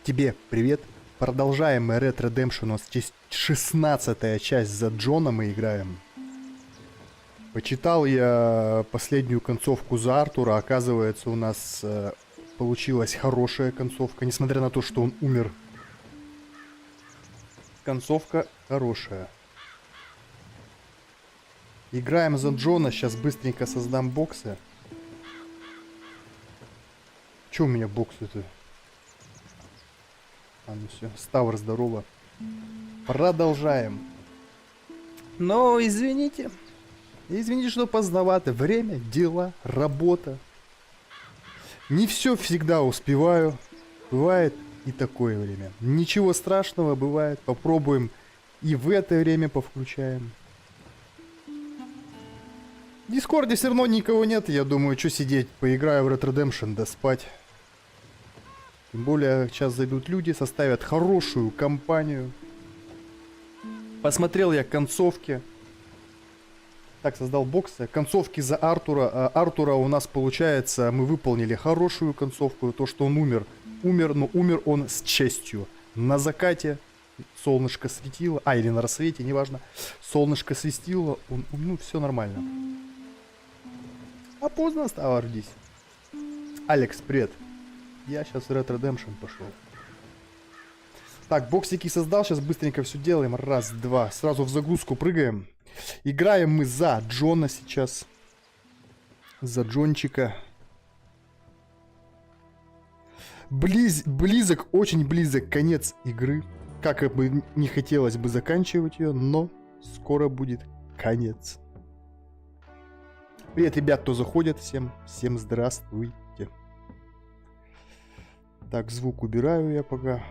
тебе привет. Продолжаем мы Red Redemption. У нас здесь 16-я часть за Джона мы играем. Почитал я последнюю концовку за Артура. Оказывается, у нас получилась хорошая концовка, несмотря на то, что он умер. Концовка хорошая. Играем за Джона. Сейчас быстренько создам боксы. Че у меня боксы-то? А, ну все. Ставр, здорово. Продолжаем. Но извините. Извините, что поздновато. Время, дела, работа. Не все всегда успеваю. Бывает и такое время. Ничего страшного бывает. Попробуем и в это время повключаем. В Дискорде все равно никого нет. Я думаю, что сидеть. Поиграю в Red Redemption, да спать. Тем более, сейчас зайдут люди, составят хорошую компанию. Посмотрел я концовки. Так, создал боксы. Концовки за Артура. Артура у нас, получается, мы выполнили хорошую концовку. То, что он умер. Но умер он с честью. На закате солнышко светило. Или на рассвете, неважно. Солнышко светило. Ну, все нормально. А поздно стало здесь. Алекс, привет. Я сейчас в Red Redemption пошел. Так, боксики создал. Сейчас быстренько все делаем. Раз, два. Сразу в загрузку прыгаем. Играем мы за Джона сейчас. За Джончика. Близок, очень близок конец игры. Как бы не хотелось бы заканчивать ее, но скоро будет конец. Привет, ребят, кто заходит. Всем здравствуйте. Так, звук убираю я пока.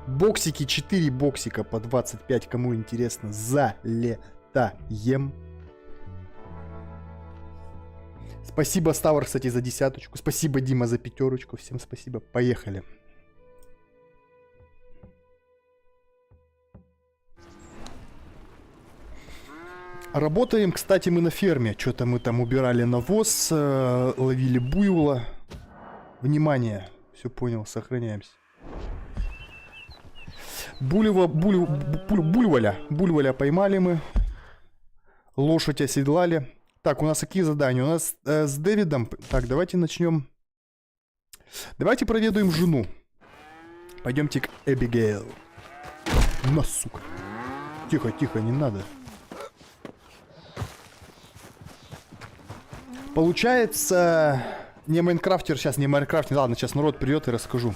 Боксики, 4 боксика по 25, кому интересно, залетаем. Спасибо, Ставр, кстати, за 10. Спасибо, Дима, за 5. Всем спасибо. Поехали. Работаем, кстати, мы на ферме. Что-то мы там убирали навоз, ловили буйвола. Внимание. Все понял, сохраняемся. Бульволя поймали мы. Лошадь оседлали. Так, у нас какие задания? У нас с Дэвидом... Так, давайте начнем. Давайте проведаем жену. Пойдемте к Эбигейл. На, сука. Тихо, тихо, не надо. Получается... Не Майнкрафтер, сейчас не Майнкрафтер. Ладно, сейчас народ придет и расскажу.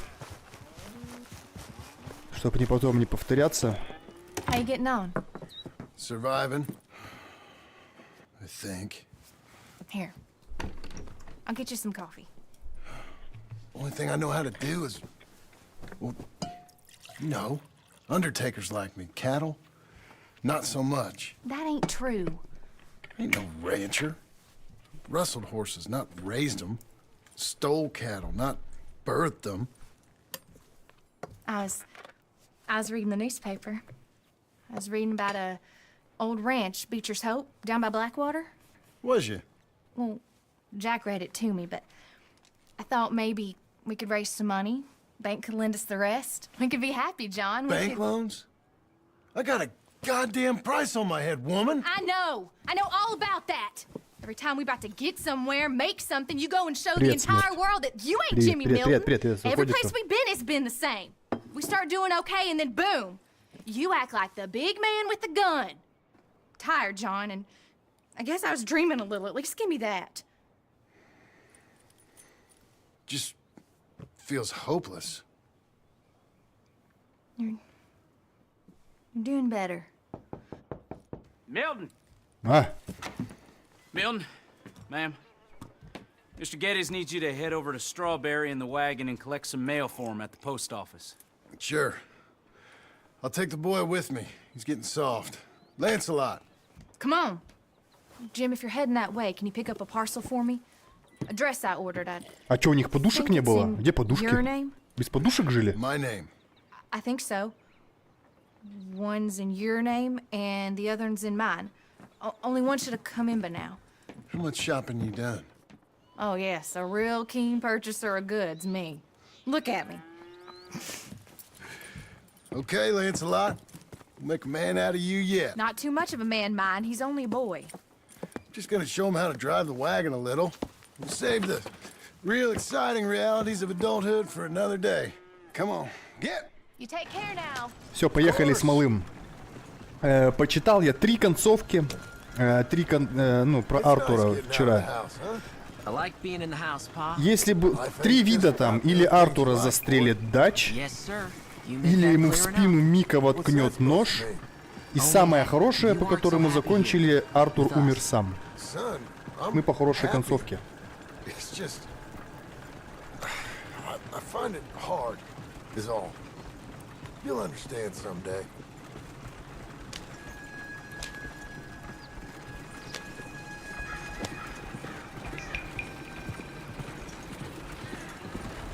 Чтобы потом не повторяться. How you getting on? Surviving, I think. Here. I'll get you some coffee. Only thing I know how to do is... Well, you know, undertakers like me. Cattle, not so much. That ain't true. Ain't no rancher. Rustled horses, not raised them. Stole cattle, not birthed them. I was reading the newspaper. I was reading about a old ranch, Beecher's Hope, down by Blackwater. Was you? Well, Jack read it to me, but I thought maybe we could raise some money. Bank could lend us the rest. We could be happy, John. Bank loans? I got a goddamn price on my head, woman. I know all about that. Every time we about to get somewhere, make something, you go and show the entire world that you ain't Jimmy Milton. Every place we've been has been the same. We start doing okay, and then boom, you act like the big man with the gun. Tired, John, and I guess I was dreaming a little. At least give me that. Just feels hopeless. You're doing better. Milton! А, Milton, ma'am. Mr. Geddes needs you to head over to Strawberry in the wagon and collect some mail for him at the post office. Sure. I'll take the boy with me. He's getting soft. Lancelot. Come on. Jim, if you're heading that way, can you pick up a parcel for me? A dress I ordered. а чё, у них подушек не было? Где подушки? Your name? Без подушек жили? My name. I think so. One's in your name, and the other one's in mine. Only one should have come in by now. How much shopping you done? Oh, yes, a real keen purchaser of goods, me. Look at me. Okay, Lancelot. We'll make a man out of you yet. Not too much of a man, mind. He's only a boy. Just gonna show him how to drive the wagon a little. We'll save the real exciting realities of adulthood for another day. Come on, get! You take care now. Все, поехали с малым. Почитал я 3 концовки. Ну, про Артура вчера. Если бы 3 вида там, или Артура застрелит Дач, или ему в спину Мика воткнет нож, и самое хорошее, по которому закончили, Артур умер сам. Мы по хорошей концовке.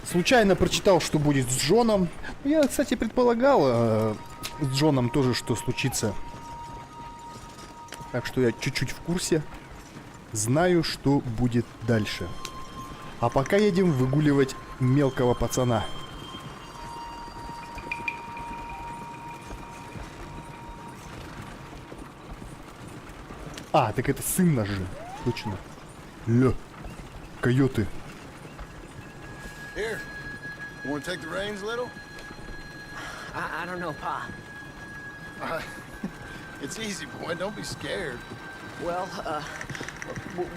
Случайно прочитал, что будет с Джоном. Я, кстати, предполагал с Джоном тоже, что случится. Так что я чуть-чуть в курсе. Знаю, что будет дальше. А пока едем выгуливать мелкого пацана. А, так это сын наш же. Точно. Ля. Койоты. Here, you want to take the reins a little? I don't know, Pa. It's easy, boy. Don't be scared. Well,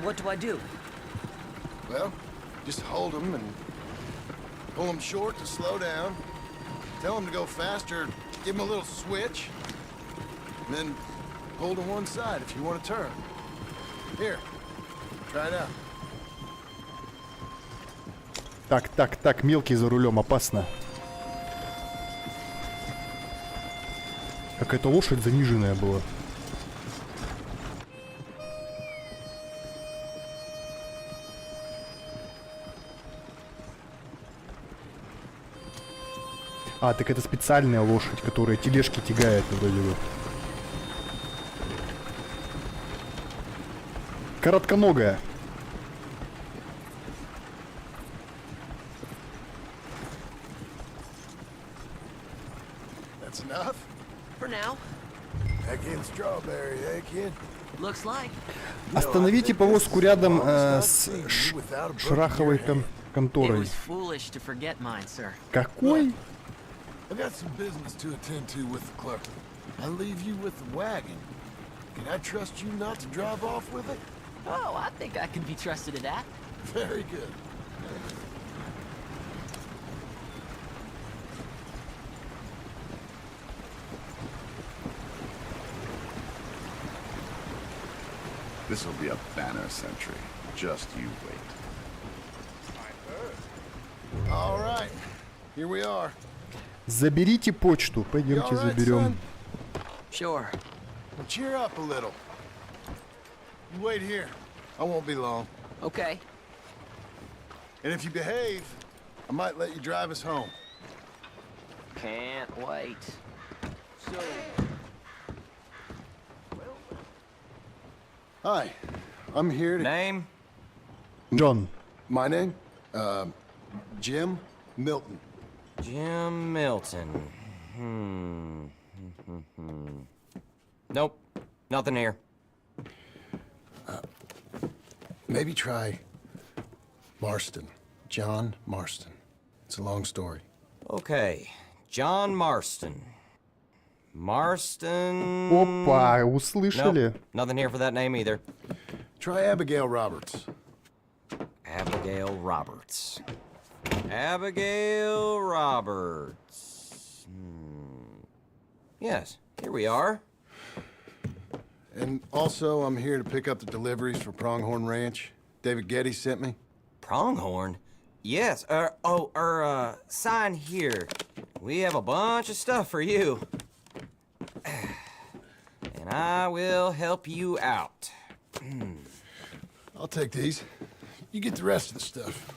what do I do? Well, just hold them and pull them short to slow down. Tell them to go faster. Give them a little switch. And then hold to one side if you want to turn. Here, try it out. Так, мелкий за рулем, опасно. Какая-то лошадь заниженная была. А, так это специальная лошадь, которая тележки тягает вроде бы. Коротконогая. That's enough? For now. Back in strawberry, eh, kid? Looks like. Остановите повозку рядом с шраховой It конторой. was foolish to forget mine, sir. Какой? I got some business to attend to with the clerk. I leave you with the wagon. Can I trust you not to drive off with it? Oh, I think I can be trusted to that. Very good. This'll be a banner century. Just you wait. All right, here we are. Заберите почту. Пойдемте You all right, заберем. son? Sure. Well, cheer up a little. You wait here. I won't be long. Okay. And if you behave, I might let you drive us home. Can't wait. So, Hi, I'm here to... Name? Джон. My name? Jim Milton. Jim Milton. Nope. Nothing here. Maybe try Marston. John Marston. It's a long story. Okay. John Marston. Marston... Опа, услышали? Nope. Nothing here for that name either. Try Abigail Roberts. Abigail Roberts. Abigail Roberts. Yes, here we are. And also, I'm here to pick up the deliveries for Pronghorn Ranch. David Getty sent me. Pronghorn? Yes, sign here. We have a bunch of stuff for you. And I will help you out. I'll take these. You get the rest of the stuff.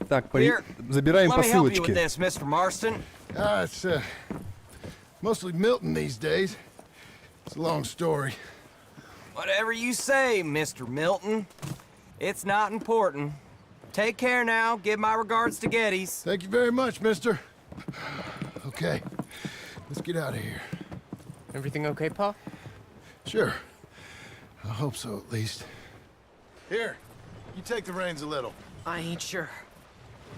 Так, Here, забираем let me help you with посылочки. this, Mr. Marston. It's mostly Milton these days. It's a long story. Whatever you say, Mr. Milton. It's not important. Take care now. Give my regards to Geddes. Thank you very much, mister. Okay, let's get out of here. Everything okay, Pa? Sure. I hope so, at least. Here, you take the reins a little. I ain't sure.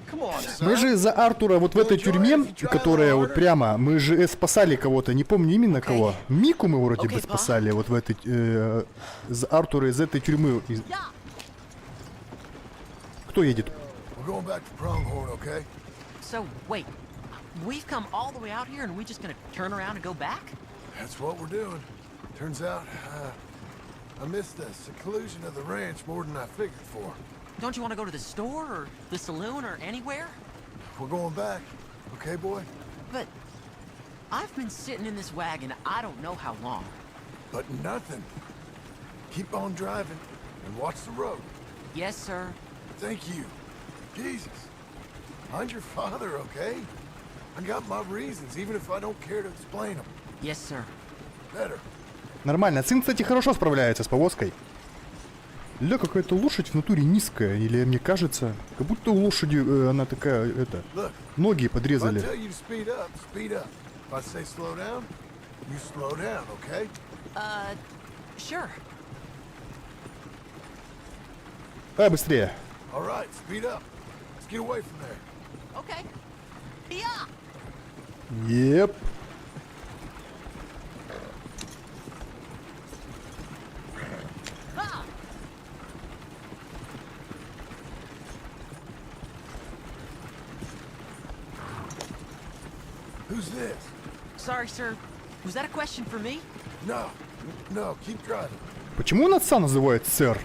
Come on, Мы son. же за Артура вот в этой тюрьме, которая вот прямо, мы же спасали кого-то, не помню именно кого. Мику мы вроде бы спасали вот в этой... за Артура из этой тюрьмы. Кто едет? We're going back to Pronghorn, okay? So, wait. We've come all the way out here and we just gonna turn around and go back? That's what we're doing. Turns out, I missed the seclusion of the ranch more than I figured for. Don't you want to go to the store or the saloon or anywhere? We're going back, okay, boy? But I've been sitting in this wagon I don't know how long. But nothing. Keep on driving and watch the road. Yes, sir. Thank you. Jesus. Mind your father, okay? I got my reasons, even if I don't care to explain them. Yes, sir. Better. Нормально. Сын, кстати, хорошо справляется с повозкой. Ля, какая-то лошадь в натуре низкая, или мне кажется, как будто у лошади она такая, это, Look, ноги if I подрезали. tell you to speed up, speed up. If I say slow down, you slow down, okay? Sure. Давай быстрее. All right, speed up. Let's get away from there. Okay. Yeah. Еп. Ah. Who's this? Sorry, sir. Was that a question for me? No, no, keep driving. Почему он отца называет сэр?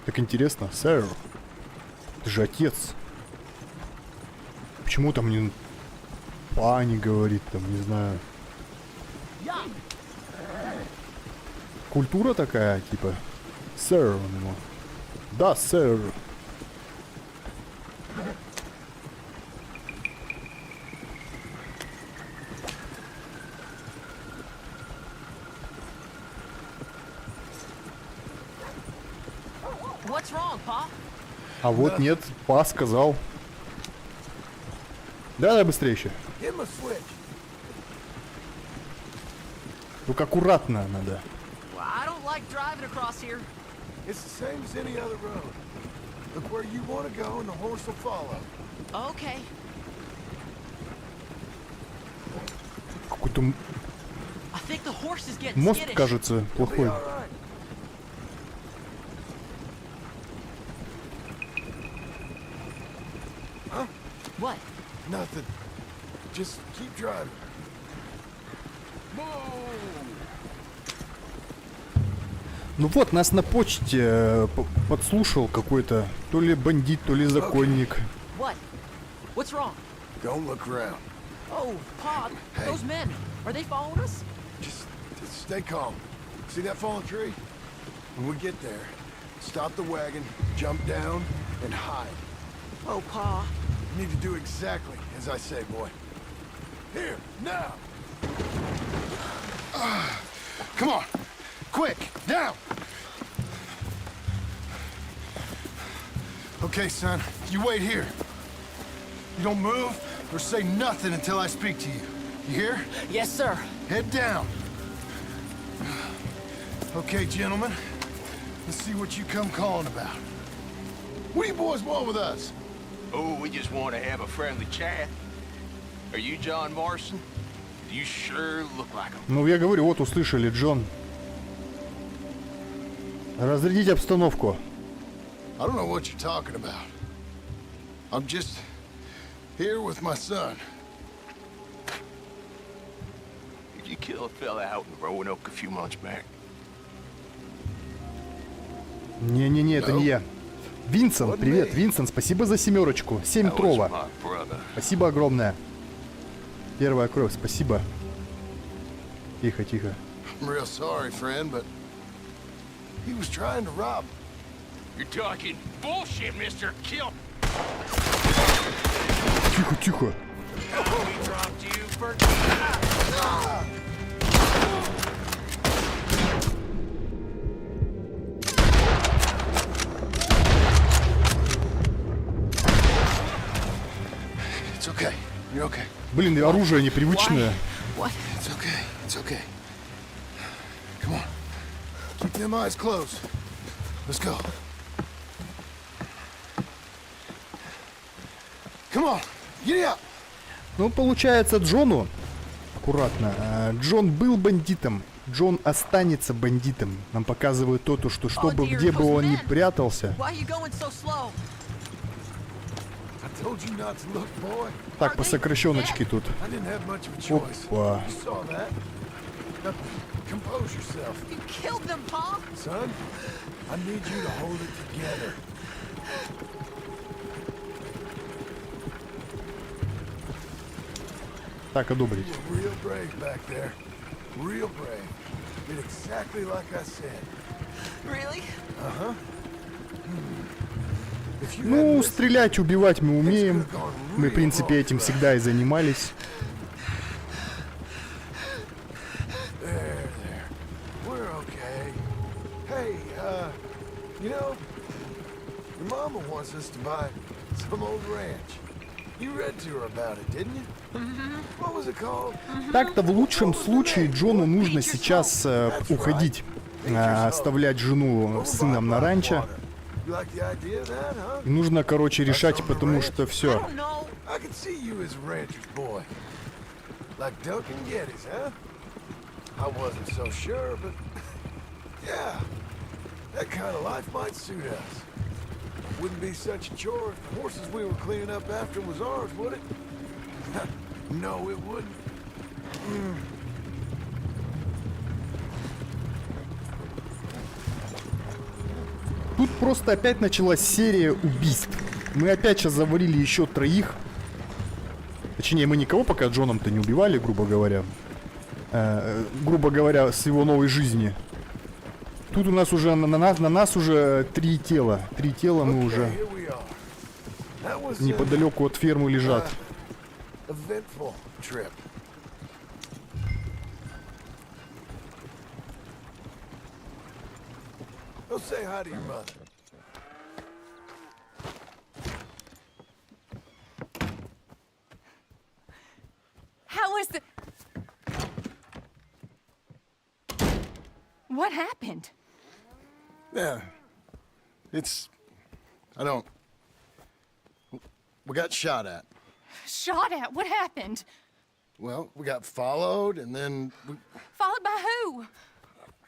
Так интересно, сэр. Ты же отец. Почему там не па не говорит, там, не знаю. Yeah. Культура такая, типа. Сэр он ему. Да, сэр. What's wrong, Pa? А вот нет, па сказал. Давай быстрее еще. Hit my switch. Только аккуратно надо. Well, I don't like driving across here. It's the same as any other road. Look where you want to go and the horse will follow. Okay. Какой-то I think the horse is getting мост, skittish. кажется, Be плохой. all right. What? Nothing. Just keep driving. Ну вот, нас на почте подслушал какой-то то ли бандит, то ли законник. What? What's wrong? Don't look around. Oh, Pa, those men. Are they following us? Just stay calm. See that fallen tree? When we get there, stop the wagon, jump down, and hide. Oh, Pa. You need to do exactly as I say, boy. Here, now! Come on! Quick, down! Okay, son, you wait here. You don't move or say nothing until I speak to you. You hear? Yes, sir. Head down. Okay, gentlemen. Let's see what you come calling about. What do you boys want with us? Oh, we just want to have a friendly chat. Are you John Morrison? You sure look like him. Ну, я говорю, вот услышали, Джон. Разрядить обстановку. I don't know what you're talking about. I'm just here with my son. Did you kill a fella out in Roanoke a few months back? Не-не-не, это не я. Винсент, привет, Винсент, спасибо за 7. 7 That was трова. my brother. Спасибо огромное. Первая кровь, спасибо. Тихо, тихо. I'm real sorry, friend, but he was trying to rob. You're talking bullshit, mister. Kill. Тихо, тихо. We dropped you for... You're okay. Блин, и оружие непривычное. What? It's okay. It's okay. Come on. Keep them eyes closed. Let's go. Come on. Get out. Ну, получается, Джону... Аккуратно. Джон был бандитом. Джон останется бандитом. Нам показывают то, что чтобы где бы он ни прятался. Why are you going so slow? I told you not to look, boy. Так, по сокращеночке тут. I didn't have much of a choice. Опа. You saw that. Now, compose yourself. You killed them, Pa. Son, I need you to hold it together. Так, одобрить. You were real brave back there. Real brave. Did exactly like I said. Really? Uh-huh. If you Ну, hadn't стрелять, убивать мы умеем. Мы, в принципе, этим всегда и занимались. There. We're okay. Hey, you know, your mama wants us to buy some old ranch. You read to her about it, didn't you? What was it called? Так-то в лучшем случае Джону нужно сейчас уходить. Оставлять жену с сыном на ранчо. You like the idea of that, huh? И нужно, короче, решать, потому что I все. don't know. I could see you as a rancher's boy. Like Duncan Geddes, huh? I wasn't so sure, but yeah, that kind of life might suit us. Wouldn't be such a chore if the horses we were cleaning up after was ours, would it? No, it wouldn't. Тут просто опять началась серия убийств. Мы опять сейчас завалили еще 3. Точнее, мы никого пока Джоном-то не убивали, грубо говоря. Грубо говоря, с его новой жизни. Тут у нас уже на нас уже 3 тела. 3 тела мы уже Here we are. That was неподалеку от фермы лежат. eventful trip. Go say hi to your mother. How was the... What happened? Yeah. I don't... We got shot at. Shot at? What happened? Well, we got followed, and then Followed by who?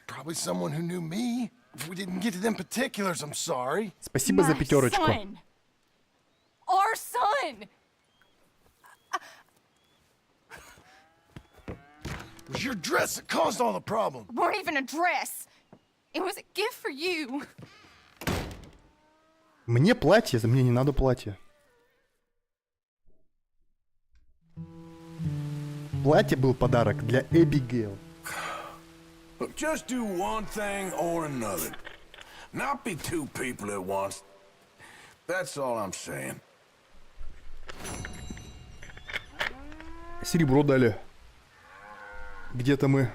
probably someone who knew me. If we didn't get to them particulars, I'm sorry. Спасибо за My 5. son. Our son. It was your dress that caused all the problem. Weren't even a dress. It was a gift for you. Мне платье, мне не надо платье. Платье был подарок для Эбигейл. Look, just do one thing or another. Not be 2 people at once. That's all I'm saying. Серебро дали. Где-то мы.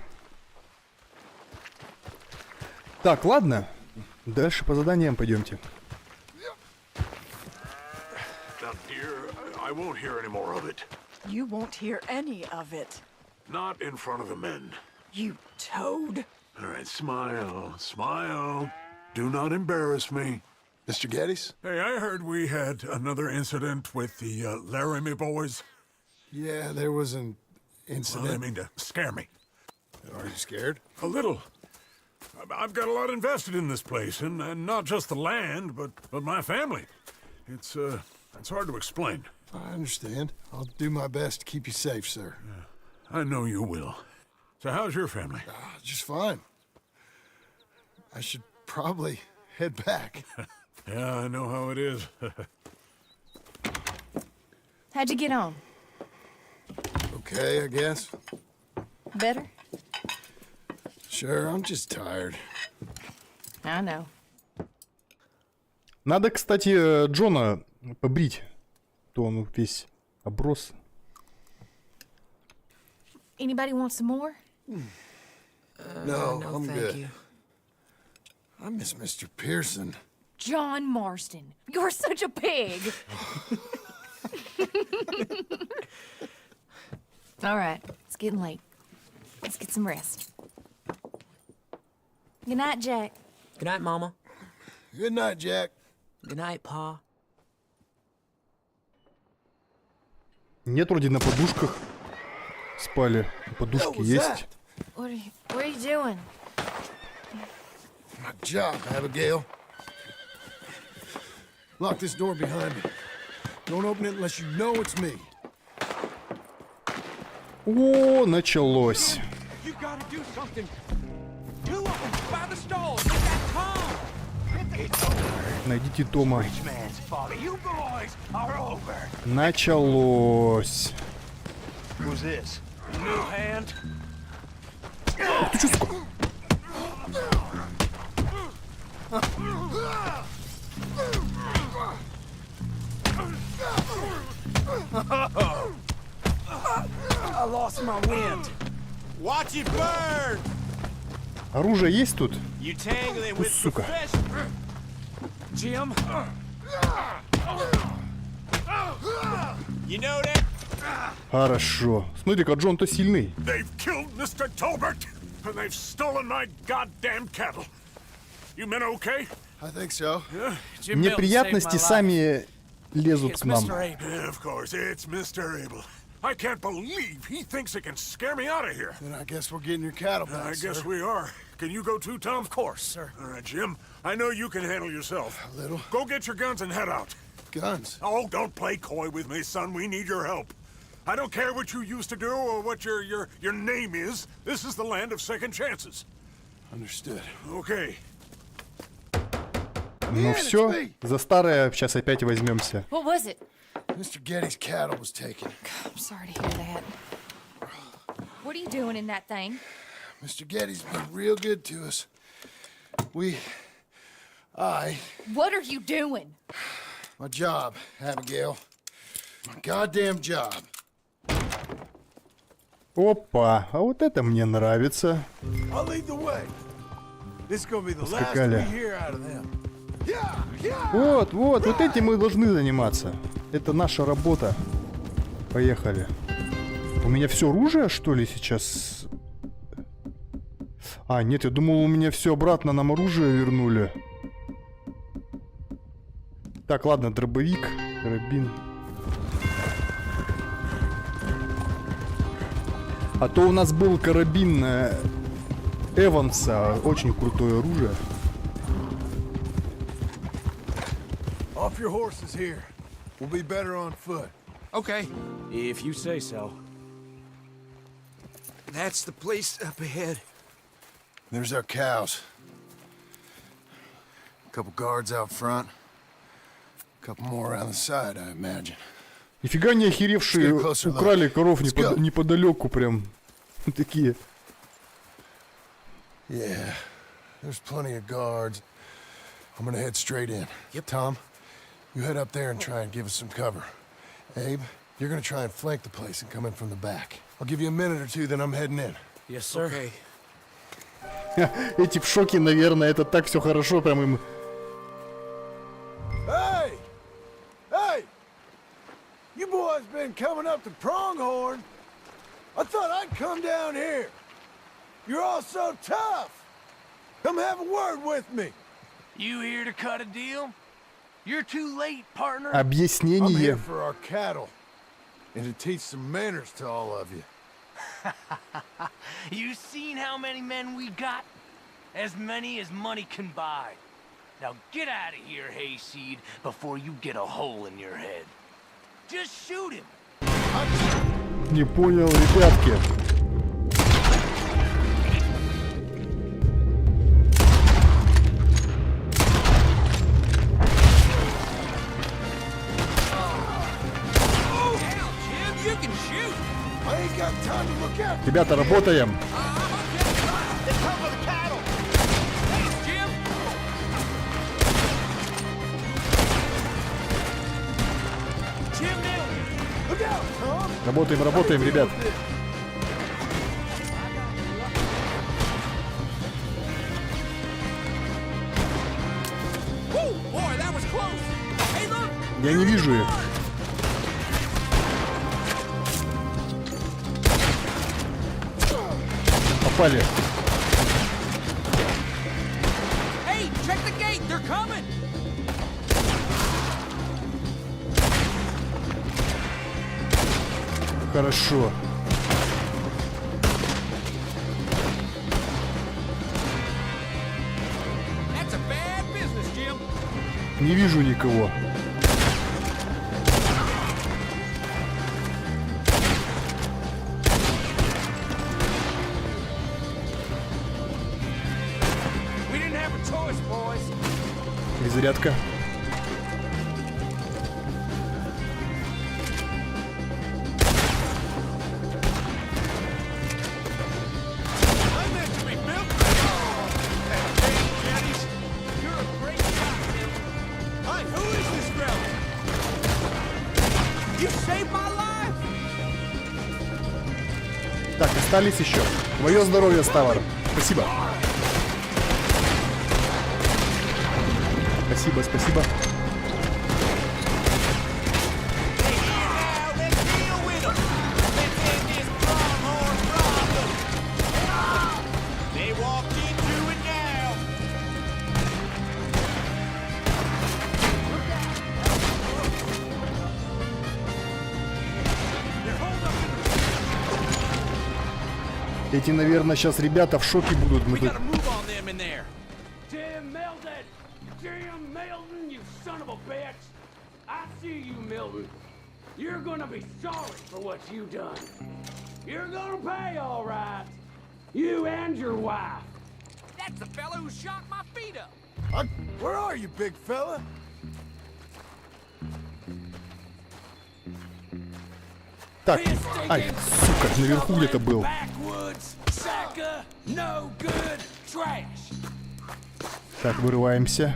Так, ладно. Дальше по заданиям пойдемте. Now, dear, I won't hear any more of it. You won't hear any of it. Not in front of the men. You toad. All right, smile, smile. Do not embarrass me. Mr. Geddes? Hey, I heard we had another incident with the Laramie boys. Yeah, there was an Well, I incident. mean to scare me. Are you scared? A little. I've got a lot invested in this place, and not just the land, but my family. It's hard to explain. I understand. I'll do my best to keep you safe, sir. I know you will. So how's your family? Just fine. I should probably head back. Yeah, I know how it is. How'd you get on? Okay, I guess. Better? Sure, I'm just tired. I know. Надо, кстати, Джона побрить. То он весь оброс. Anybody want some more? No, no, I'm thank good. you. I miss Mr. Pearson. John Marston, you're such a pig. All right, it's getting late. Let's get some rest. Good night, Jack. Good night, Mama. Good night, Jack. Good night, Pa. Нет, вроде на подушках спали. Подушки есть. What are you doing? My job, Abigail. Lock this door behind me. Don't open it unless you know it's me. О, началось. You gotta do something. Two of them by the stalls. They got Tom. It's over. Найдите Тома. Man's father. You boys are over. Началось. Who's this? New hand? Ух ты, чё, сука? I lost my wind. Watch it burn. Оружие есть тут? You tangling Ух, with сука. Jim? You know that? Хорошо. Смотри-ка, Джон-то сильный. They've killed Mr. Tolbert, and they've stolen my goddamn cattle. You men okay? I think so. Jim Milton Неприятности saved my life. сами лезут It's к нам. Mr. Abel. Yeah, of course, it's Mr. Abel. I can't believe he thinks he can scare me out of here. Then I guess we're getting your cattle back, I guess sir. we are. Can you go too, Tom? Of course, sir. All right, Jim. I know you can handle yourself. A little. Go get your guns and head out. Guns. Oh, don't play coy with me, son. We need your help. I don't care what you used to do or what your name is. This is the land of second chances. Understood. Okay. Ну все, за старое сейчас опять возьмемся. What was it? Mr. Getty's cattle was taken. I'm sorry to hear that. What are you doing in that thing? Mr. Getty's been real good to us. What are you doing? My job, Abigail. My goddamn job. Опа, а вот это мне нравится. I'll lead the way. This is gonna be the last Поскакали. we hear out of them. Вот этим мы должны заниматься. Это наша работа. Поехали. У меня все оружие, что ли, сейчас? А, нет, я думал, у меня все обратно, нам оружие вернули. Так, ладно, дробовик, карабин. А то у нас был карабин Эванса, очень крутое оружие. Off your horses here. We'll be better on foot. Okay. If you say so. That's the place up ahead. There's our cows. A couple guards out front. A couple more around the side, I imagine. Нифига не охеревшие украли коров неподалеку прям. Такие. Yeah, there's plenty of guards. I'm gonna head straight in. Yep. Tom, you head up there and try and give us some cover. Abe, you're gonna try and flank the place and come in from the back. I'll give you a minute or two, then I'm heading in. Yes, sir. Okay. Эти в шоке, наверное, это так все хорошо, прям им. Hey! Hey! You boys been coming up to Pronghorn? I thought I'd come down here. You're all so tough. Come have a word with me. You here to cut a deal? You're too late, partner. I'm here Объяснение. for our cattle. And to teach some manners to all of you. You seen how many men we got? As many as money can buy. Now get out of here, hayseed, before you get a hole in your head. Just shoot him. Не понял, ребятки. Ребята, работаем. Работаем, работаем, ребят. Я не вижу их. попали. Hey, check the gate. They're coming. Хорошо. That's a bad business, Jim. Не вижу никого. We didn't have a choice, boys. Перезарядка. I'm meant to be built. Hey, Jenny's, you're a great shot, Jim. Hi, who is this fella? You saved my life. Так, остались еще. Твое здоровье, Ставр. Спасибо. Спасибо, спасибо. Now let's deal with them. Let's end this pronghorn problem. They walked into it now. They're holed up in the Эти, наверное, сейчас ребята в шоке будут. Мы We тут... gotta move on them in there. Tim Milton! Jim Milton, you son of a bitch! I see you, Milton. You're gonna be sorry for what you done. You're gonna pay, all right. You and your wife. That's the fella who shot my feet up. Where are you, big fella? Так, ай, сука, наверху где-то был. Backwoods, sucker, no good, trash. Так, вырываемся.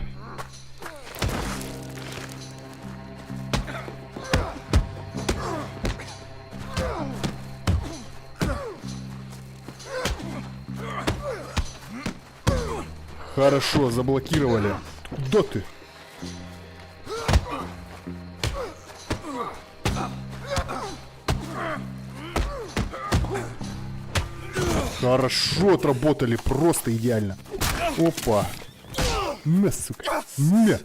Хорошо, заблокировали. Куда ты? Хорошо отработали, просто идеально. Опа. На, сука. На.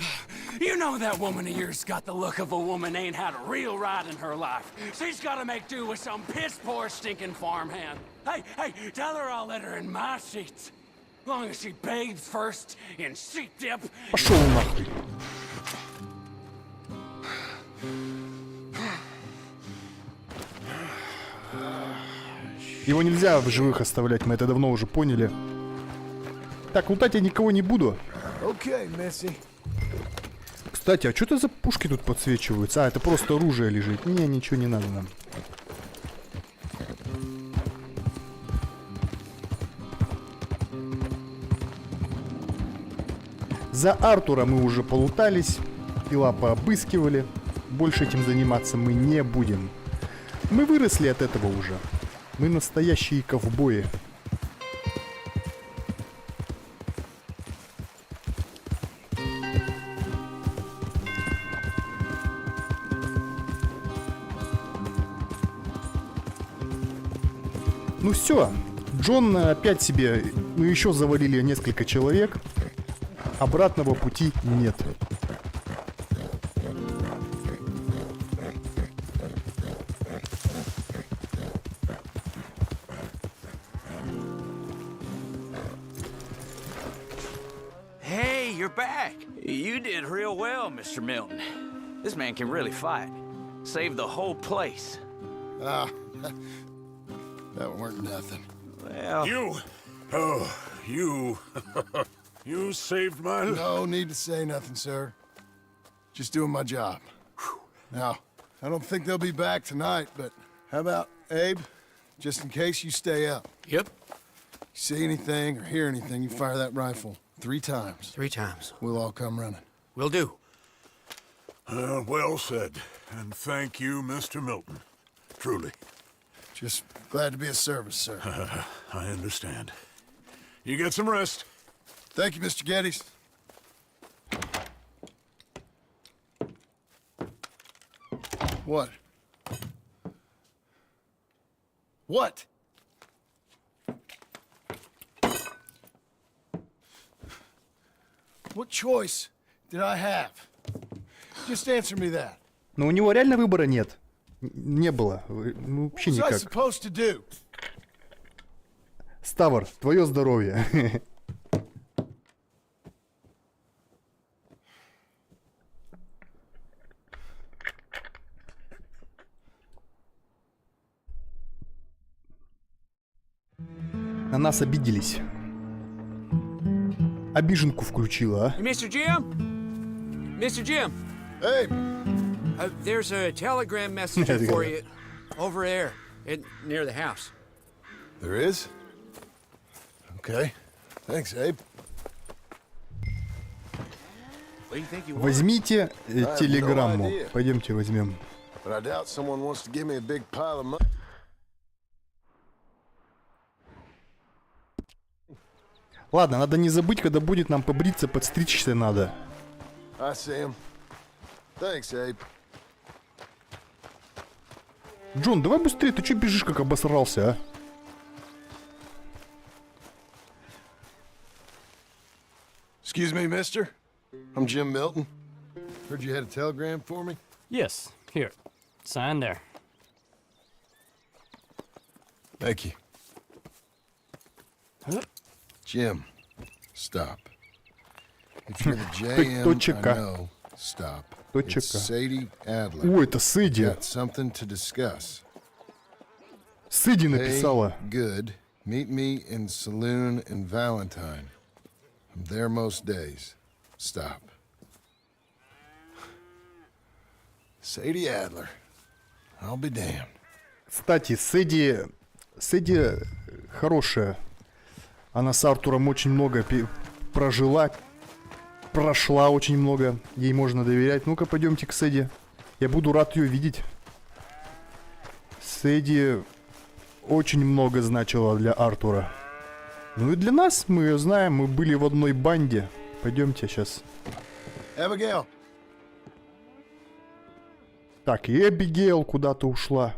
You know that woman of yours got the look of a woman ain't had a real ride in her life. She's gotta make do with some piss-poor stinking farmhand. Hey, tell her I'll let her in my seats. Long as she bathes first in sheep dip. Пошел нахуй. Его нельзя в живых оставлять, мы это давно уже поняли. Так, лутать я никого не буду. Okay, Missy. Кстати, а что это за пушки тут подсвечиваются? А, это просто оружие лежит. Не, ничего не надо нам. За Артура мы уже полутались, тела пообыскивали. Больше этим заниматься мы не будем. Мы выросли от этого уже. Мы настоящие ковбои. Ну все, Джон опять себе, ну еще завалили несколько человек. Обратного пути нет. Hey, you're back. You did real well, Mr. Milton. This man can really fight. Saved the whole place. Ah, that weren't nothing. Well, You you saved my life. No need to say nothing, sir. Just doing my job. Now, I don't think they'll be back tonight, but how about Abe? Just in case you stay up. Yep. See anything or hear anything, you fire that rifle 3 times. 3 times. We'll all come running. Will do. Well said. And thank you, Mr. Milton. Truly. Just glad to be of service, sir. I understand. You get some rest. Thank you, Mr. Geddes. What? What? What choice did I have? Just answer me that. Но у него реально выбора нет. Не было. Ну, вообще What was I никак. supposed to do? Ставр, твое здоровье. На нас обиделись. Обиженку включила, а? Mr. Jim? Mr. Jim, Hey, there's a telegram message for you over there near the house. there is? Okay. Thanks, Abe. What do you think you want? Возьмите no телеграмму. idea. Пойдемте возьмем. But I doubt someone wants to give me a big pile of money. Ладно, надо не забыть, когда будет нам побриться, подстричься надо. I see him. Thanks, Abe. Джон, давай быстрее, ты че бежишь, как обосрался, а? Excuse me, mister. I'm Jim Milton. Heard you had a telegram for me. Yes, here. Sign there. Thank you. Jim, stop. If you're the JM, I know, stop. It's Sadie Adler. О, это Сэдди. Got something to discuss. Сэдди написала. Hey, good. Meet me in saloon in Valentine. I'm there most days. Stop. Sadie Adler. I'll be damned. Кстати, Сэдди хорошая. Она с Артуром очень много прошла очень много. Ей можно доверять. Ну-ка, пойдемте к Сэдди. Я буду рад ее видеть. Сэдди очень много значила для Артура. Ну и для нас, мы ее знаем, мы были в одной банде. Пойдемте сейчас. Abigail. Так, и Эбигейл куда-то ушла.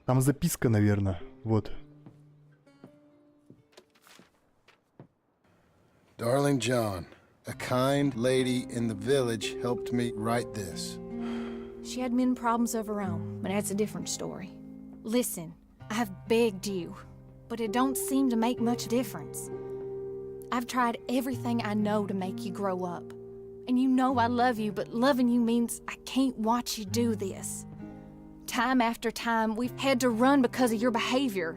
Там записка, наверное. Вот. Darling John, a kind lady in the village helped me write this. She had men problems of her own, but that's a different story. Listen, I've begged you, but it don't seem to make much difference. I've tried everything I know to make you grow up. And you know I love you, but loving you means I can't watch you do this. Time after time, we've had to run because of your behavior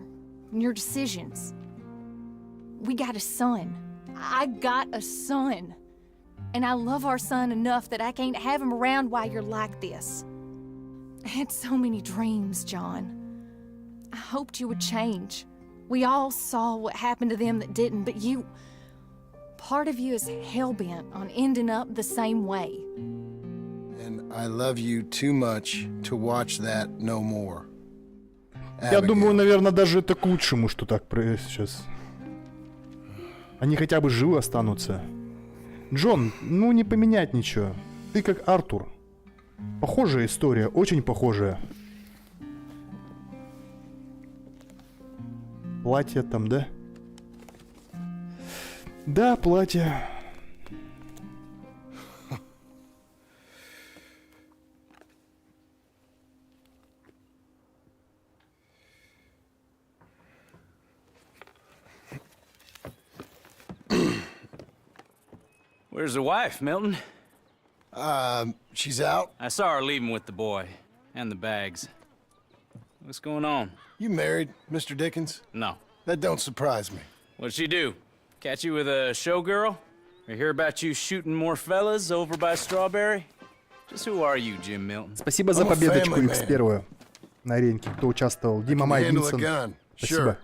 and your decisions. We got a son. I got a son. And I love our son enough that I can't have him around while you're like this. I had so many dreams, John. I hoped you would change. We all saw what happened to them that didn't, but you... Part of you is hell-bent on ending up the same way. And I love you too much to watch that no more. Я думаю, наверное, даже это к лучшему, что так сейчас. Они хотя бы живы останутся. Джон, ну не поменять ничего. Ты как Артур. Похожая история, очень похожая. Платье там, да? Да, платье. Where's the wife, Milton? She's out. I saw her leaving with the boy and the bags. What's going on? You married, Mr. Dickens? No. That don't surprise me. What'd she do? Catch you with a showgirl? Or hear about you shooting more fellas over by Strawberry? Just who are you, Jim Milton? Спасибо за победочку X1 на аренке, кто участвовал. Дима Май Винсон. Спасибо.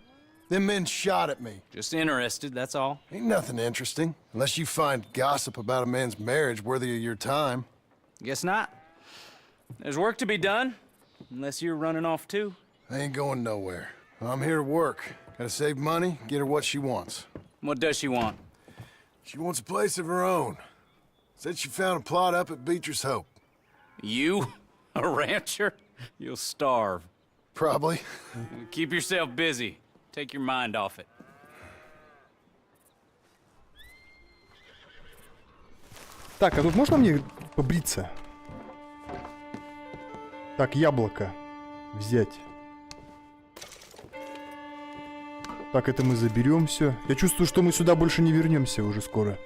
Them men shot at me. Just interested, that's all. Ain't nothing interesting, unless you find gossip about a man's marriage worthy of your time. Guess not. There's work to be done, unless you're running off too. I ain't going nowhere. I'm here to work. Gotta save money, get her what she wants. What does she want? She wants a place of her own. Said she found a plot up at Beecher's Hope. You? A rancher? You'll starve. Probably. Keep yourself busy. Take your mind off it. Так, а тут можно мне побриться? Так, яблоко взять. Так, это мы заберем все. Я чувствую, что мы сюда больше не вернемся уже скоро.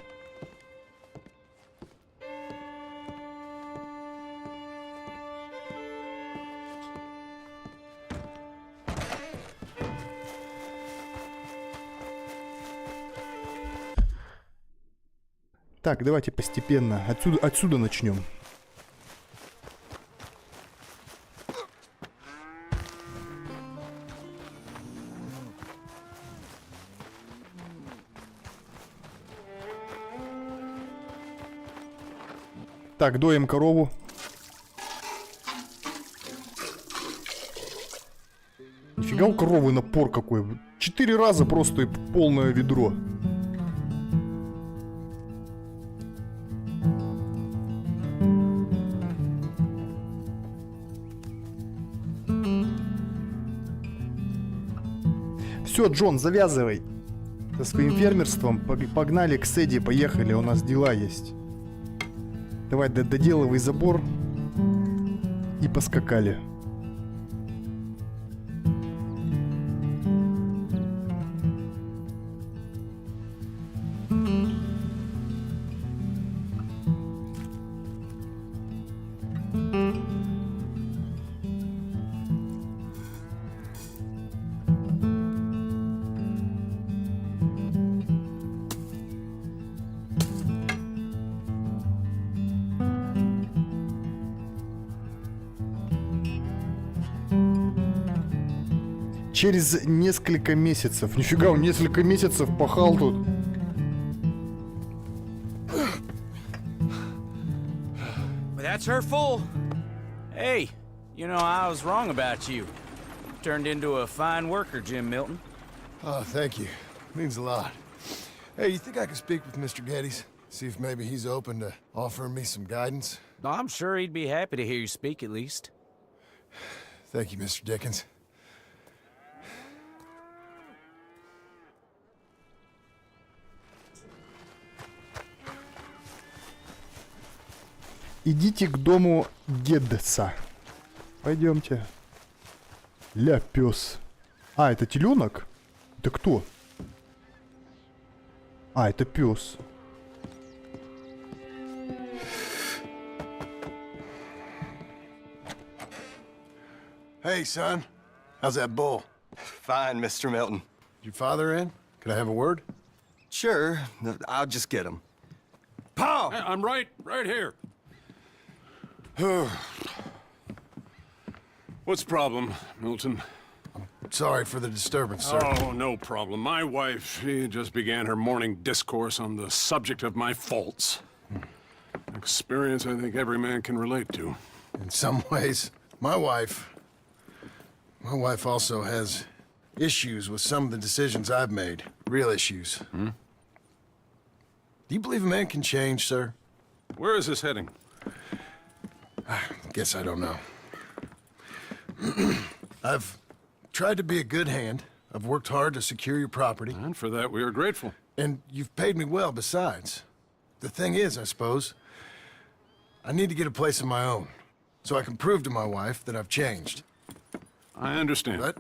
Так, давайте постепенно. Отсюда начнем. Так, доим корову. Нифига у коровы напор какой. 4 раза просто и полное ведро. Все, Джон, завязывай со своим фермерством. Погнали к Сэдди, поехали, у нас дела есть. Давай, доделывай забор. И поскакали. Через несколько месяцев. Нифига, он несколько месяцев пахал тут. That's her full. Hey, you know, I was wrong about you. Turned into a fine worker, Jim Milton. Oh, thank you. Means a lot. Hey, you think I could speak with Mr. Geddes? See if maybe he's open to offering me some guidance? I'm sure he'd be happy to hear you speak at least. Thank you, Mr. Dickens. Идите к дому Геддеса. Пойдемте. Ля, пес. А, это теленок? Это кто? А, это пес. Hey, son. How's that bull? Fine, Mr. Milton. Your father in? Could I have a word? Sure. I'll just get him. Pa! I'm right here. What's the problem, Milton? Sorry for the disturbance, sir. Oh, no problem. My wife, she just began her morning discourse on the subject of my faults. Experience I think every man can relate to. In some ways, my wife also has issues with some of the decisions I've made. Real issues. Hmm? Do you believe a man can change, sir? Where is this heading? I guess I don't know. I've tried to be a good hand. I've worked hard to secure your property. And for that, we are grateful. And you've paid me well besides. The thing is, I suppose, I need to get a place of my own, so I can prove to my wife that I've changed. I understand. But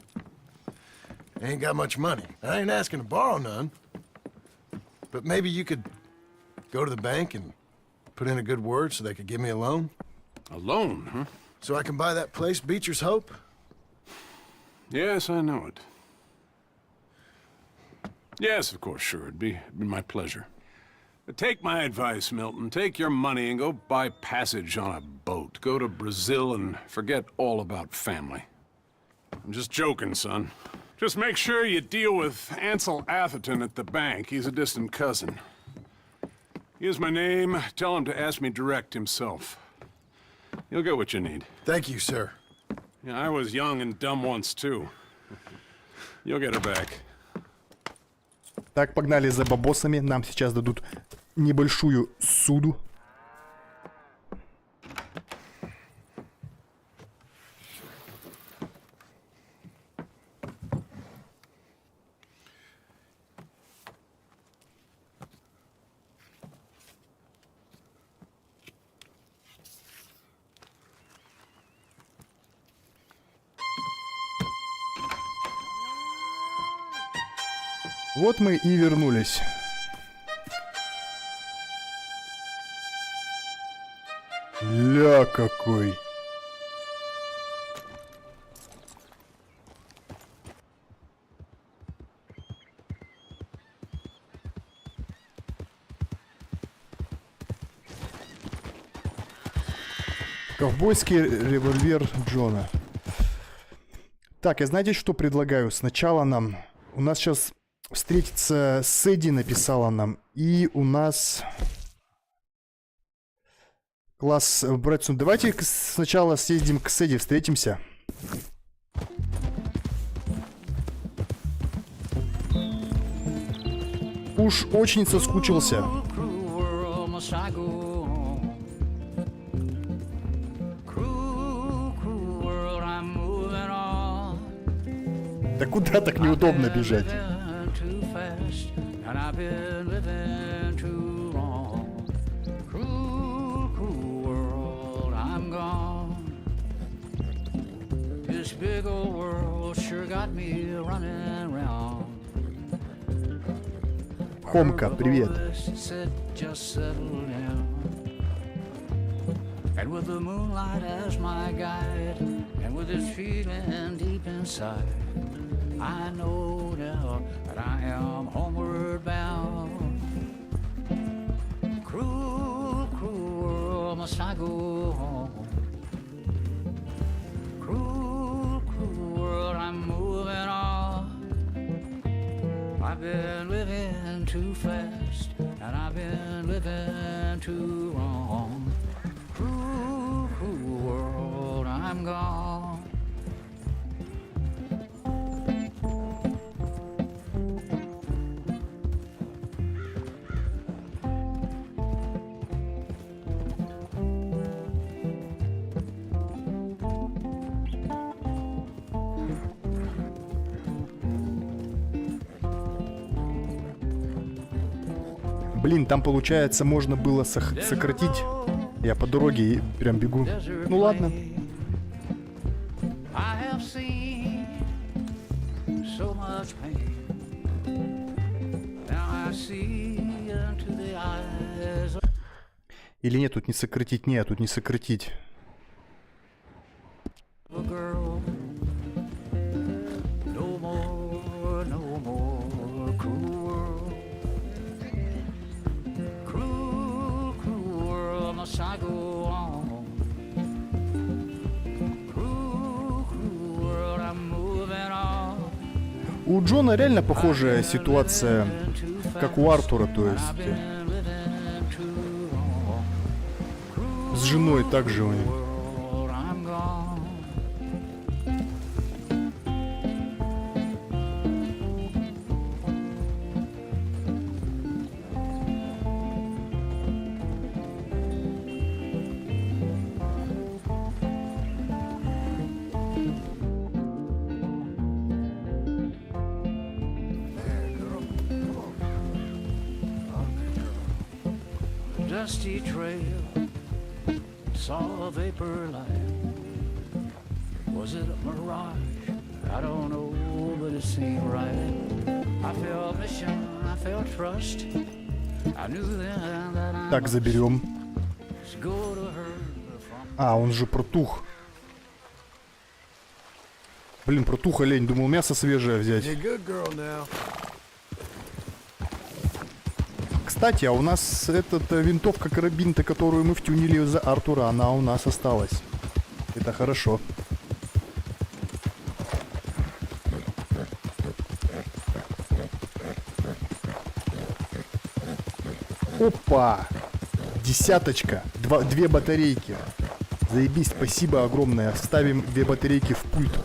I ain't got much money. I ain't asking to borrow none. But maybe you could go to the bank and put in a good word so they could give me a loan. A loan, huh? So I can buy that place, Beecher's Hope? Yes, I know it. Yes, of course, sure. It'd be my pleasure. But take my advice, Milton. Take your money and go buy passage on a boat. Go to Brazil and forget all about family. I'm just joking, son. Just make sure you deal with Ansel Atherton at the bank. He's a distant cousin. Here's my name. Tell him to ask me direct himself. You'll get what you need. Thank you, sir. Yeah, I was young and dumb once, too. You'll get her back. Так, погнали за бабосами. Нам сейчас дадут небольшую суду. Вот мы и вернулись. Ля какой. Ковбойский револьвер Джона. Так, я знаете, что предлагаю? Сначала нам... У нас сейчас встретиться с Эдди, написала нам. И у нас... Класс брать. Давайте сначала съездим к Эдди, встретимся. Уж очень соскучился. Да куда так неудобно бежать? Хомка, привет. And with the moonlight as my guide, and with this feeling deep inside, I know now that I am homeward bound. Cruel, cruel world, must I go home? Cruel, cruel world, I'm moving on. I've been living too fast, and I've been living too wrong. Cruel, cruel world, I'm gone. Блин, там получается можно было сократить. Я по дороге прям бегу. Ну ладно. Или нет, тут не сократить? Нет, тут не сократить. У Джона реально похожая ситуация, как у Артура, то есть с женой также у него. Dusty trail, saw a vapor light. Was it a mirage? I don't know, but it seemed right. I felt mission, I felt trust. I knew then that I так, заберем. go to her from... А, он же протух. Блин, протух олень. Думал, мясо свежее взять. Кстати, а у нас эта винтовка карабин-то, которую мы втюнили за Артура, она у нас осталась. Это хорошо. Опа! Десяточка. Две батарейки. Заебись, спасибо огромное. Вставим 2 батарейки в пульт.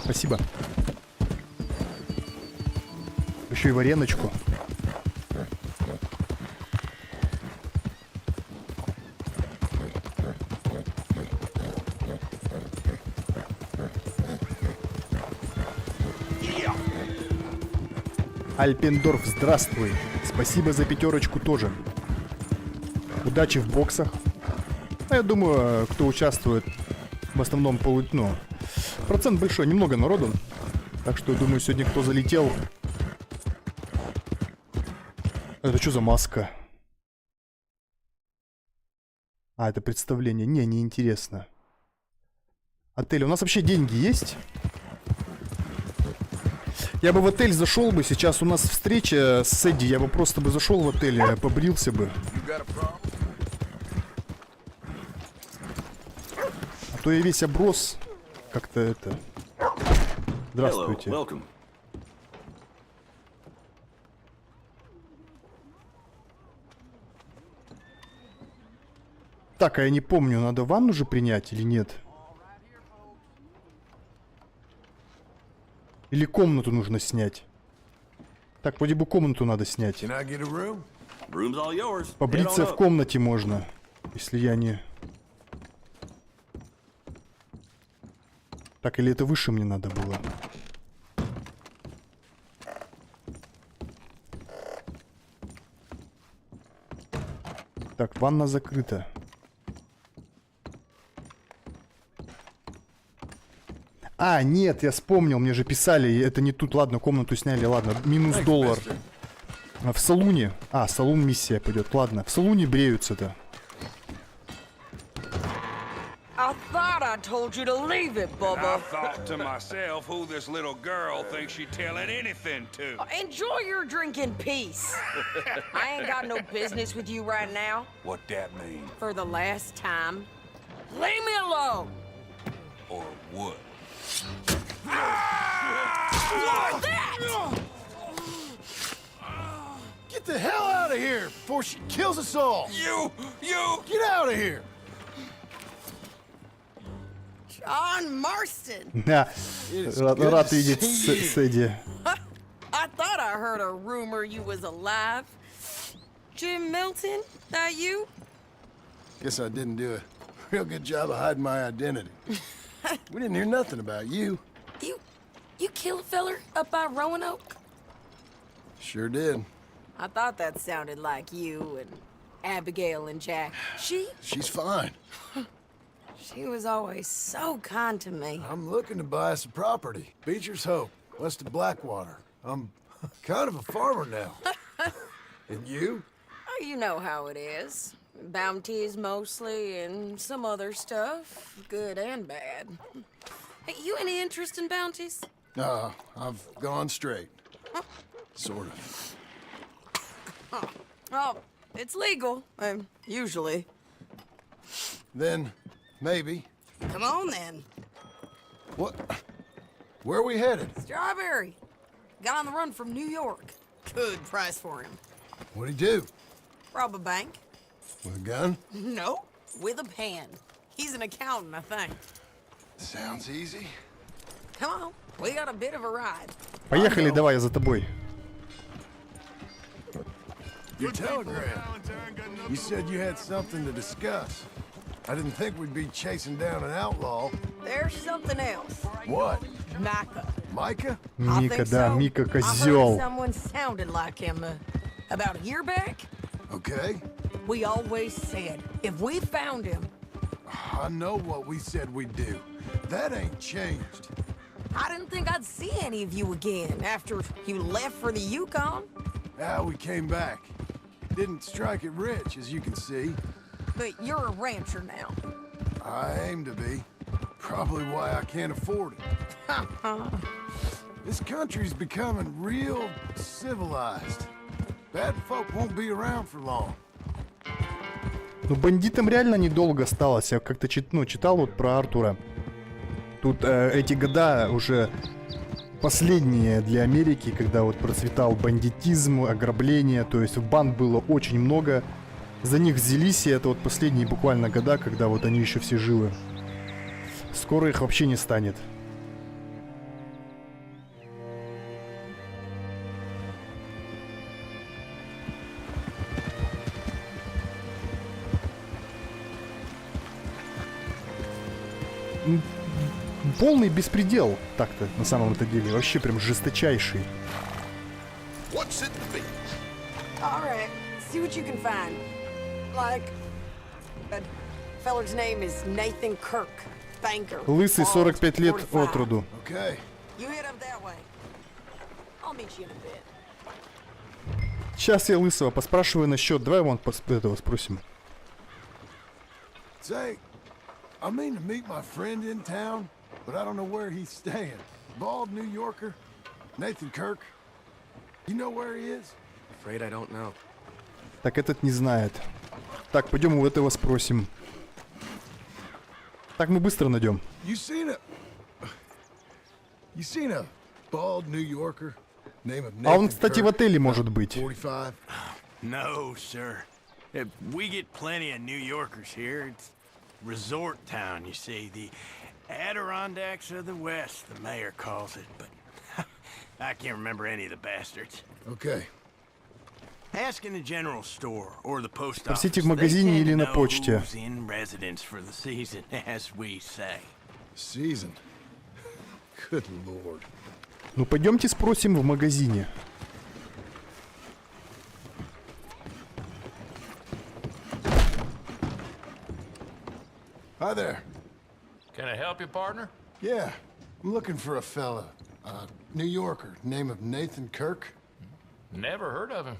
Спасибо. Еще и вареночку. Альпендорф, здравствуй. Спасибо за 5 тоже. Удачи в боксах. Я думаю, кто участвует, в основном процент большой, немного народу. Так что, я думаю, сегодня кто залетел... Это что за маска? А, это представление. Не, неинтересно. Отель. У нас вообще деньги есть? Я бы в отель зашел бы. Сейчас у нас встреча с Эдди. Я бы просто бы зашел в отель, побрился бы. А то я весь оброс. Как-то это... Здравствуйте. Так, а я не помню, надо ванну же принять или нет? Или комнату нужно снять? Так, вроде бы комнату надо снять. Побриться в комнате можно, если я не... Так, или это выше мне надо было? Так, ванна закрыта. А, нет, я вспомнил, мне же писали, это не тут, ладно, комнату сняли, ладно, минус $1. В салуне, салун миссия пойдет, ладно, в салуне бреются-то. I thought I told you to leave it, Bubba. I thought to myself who this little girl thinks she telling anything to. Enjoy your drink in peace. I ain't got no business with you right now. What that mean? For the last time, leave me alone. Or what? What's that? Get the hell out of here before she kills us all! You! Get out of here! John Marston. Да, рад видеть Сэдди. I thought I heard a rumor you was alive. Jim Milton, that you? Guess I didn't do a real good job of hiding my identity. We didn't hear nothing about you. You kill a feller up by Roanoke? Sure did. I thought that sounded like you and Abigail and Jack. She's fine. She was always so kind to me. I'm looking to buy some property. Beecher's Hope, west of Blackwater. I'm kind of a farmer now. And you? Oh, you know how it is. Bounties mostly, and some other stuff, good and bad. Hey, you any interest in bounties? No, I've gone straight. Sort of. Oh, it's legal, usually. Then, maybe. Come on, then. What? Where are we headed? Strawberry. Got on the run from New York. Good price for him. What'd he do? Rob a bank. With a gun? No, with a pen. He's an accountant, I think. Sounds easy. Come on, we got a bit of a ride. Поехали, давай, я за тобой. Your telegram. You said you had something to discuss. I didn't think we'd be chasing down an outlaw. There's something else. What? Micah. Micah? Мика, да, Мика, I heard козел. someone sounded like him about a year back. Okay. We always said, if we found him... I know what we said we'd do. That ain't changed. I didn't think I'd see any of you again after you left for the Yukon. Yeah, we came back. Didn't strike it rich, as you can see. But you're a rancher now. I aim to be. Probably why I can't afford it. This country's becoming real civilized. Bad folk won't be around for long. Ну, бандитам реально недолго осталось. Я как-то читал вот про Артура. Тут эти года уже последние для Америки, когда вот процветал бандитизм, ограбление. То есть банд было очень много. За них взялись, и это вот последние буквально года, когда вот они еще все живы. Скоро их вообще не станет. Полный беспредел, так-то, на самом-то деле. Вообще прям жесточайший. What's it be? All right, see what you can find. Like, that feller's name is Nathan Kirk. banker. Лысый, 45 лет от роду. Okay. You head up that way. I'll meet you in a bit. Сейчас я Лысого поспрашиваю насчет. Давай вон этого спросим. Say, I mean to meet my friend in town, but I don't know where he's staying. Bald New Yorker, Nathan Kirk. You know where he is? Afraid I don't know. Так, этот не знает. Так, пойдем у этого спросим. Так, мы быстро найдем. You seen a bald New Yorker? Name of А он, Nathan кстати, в Kirk, отеле может быть. 45. No, sir. We get plenty of New Yorkers here. It's resort town, you see. The Adirondacks of the West, the mayor calls it. But I can't remember any of the bastards. Okay. Ask in the general store or the post office. Спросите в магазине или на почте. Who's in residence for the season, as we say. Season. Good lord. Ну, пойдемте спросим в магазине. Hi there. Can I help you, partner? Yeah, I'm looking for a fella. New Yorker, name of Nathan Kirk. Never heard of him.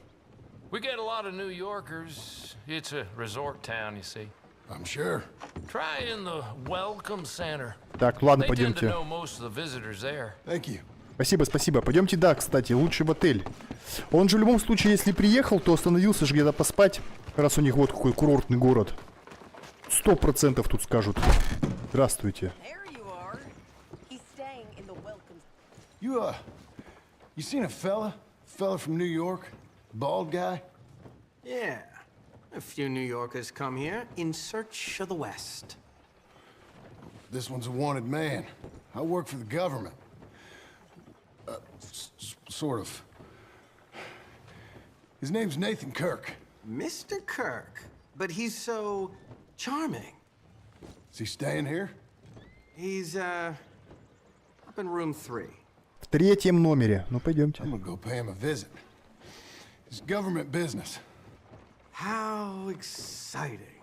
We get a lot of New Yorkers. It's a resort town, you see. I'm sure. Try in the welcome center. Так, ладно, They tend to пойдемте. know most of the visitors there. Thank you. Спасибо, спасибо. Пойдемте, да, кстати, лучше в отель. Он же в любом случае, если приехал, то остановился же где-то поспать, раз у них вот какой курортный город. 100% тут скажут. Здравствуйте. You seen a fella? Fella from New York? Bald guy? Yeah. A few New Yorkers come here in search of the West. This one's a wanted man. I work for the government. Sort of. His name's Nathan Kirk. Mr. Kirk? But he's so charming. Is he staying here? He's, up in room 3. В 3-м номере. Ну, пойдемте. I'm gonna go pay him a visit. It's government business. How exciting.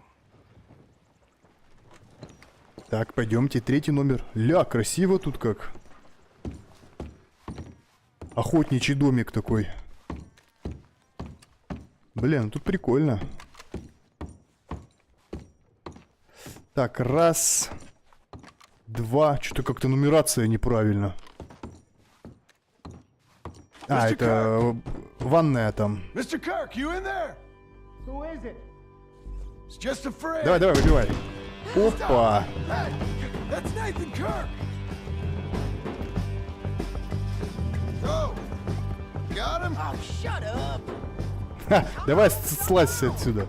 Так, пойдемте, 3-й номер. Ля, красиво тут как. Охотничий домик такой. Блин, тут прикольно. Так, раз. Два. Что-то как-то нумерация неправильно. А, это ванная там. Mr. Kirk, you in there? Who is it? It's just a friend. Давай, давай, выбивай. Опа. Hey, that's Nathan Kirk. Oh, got him? Oh, shut up. Ха, давай слазься отсюда.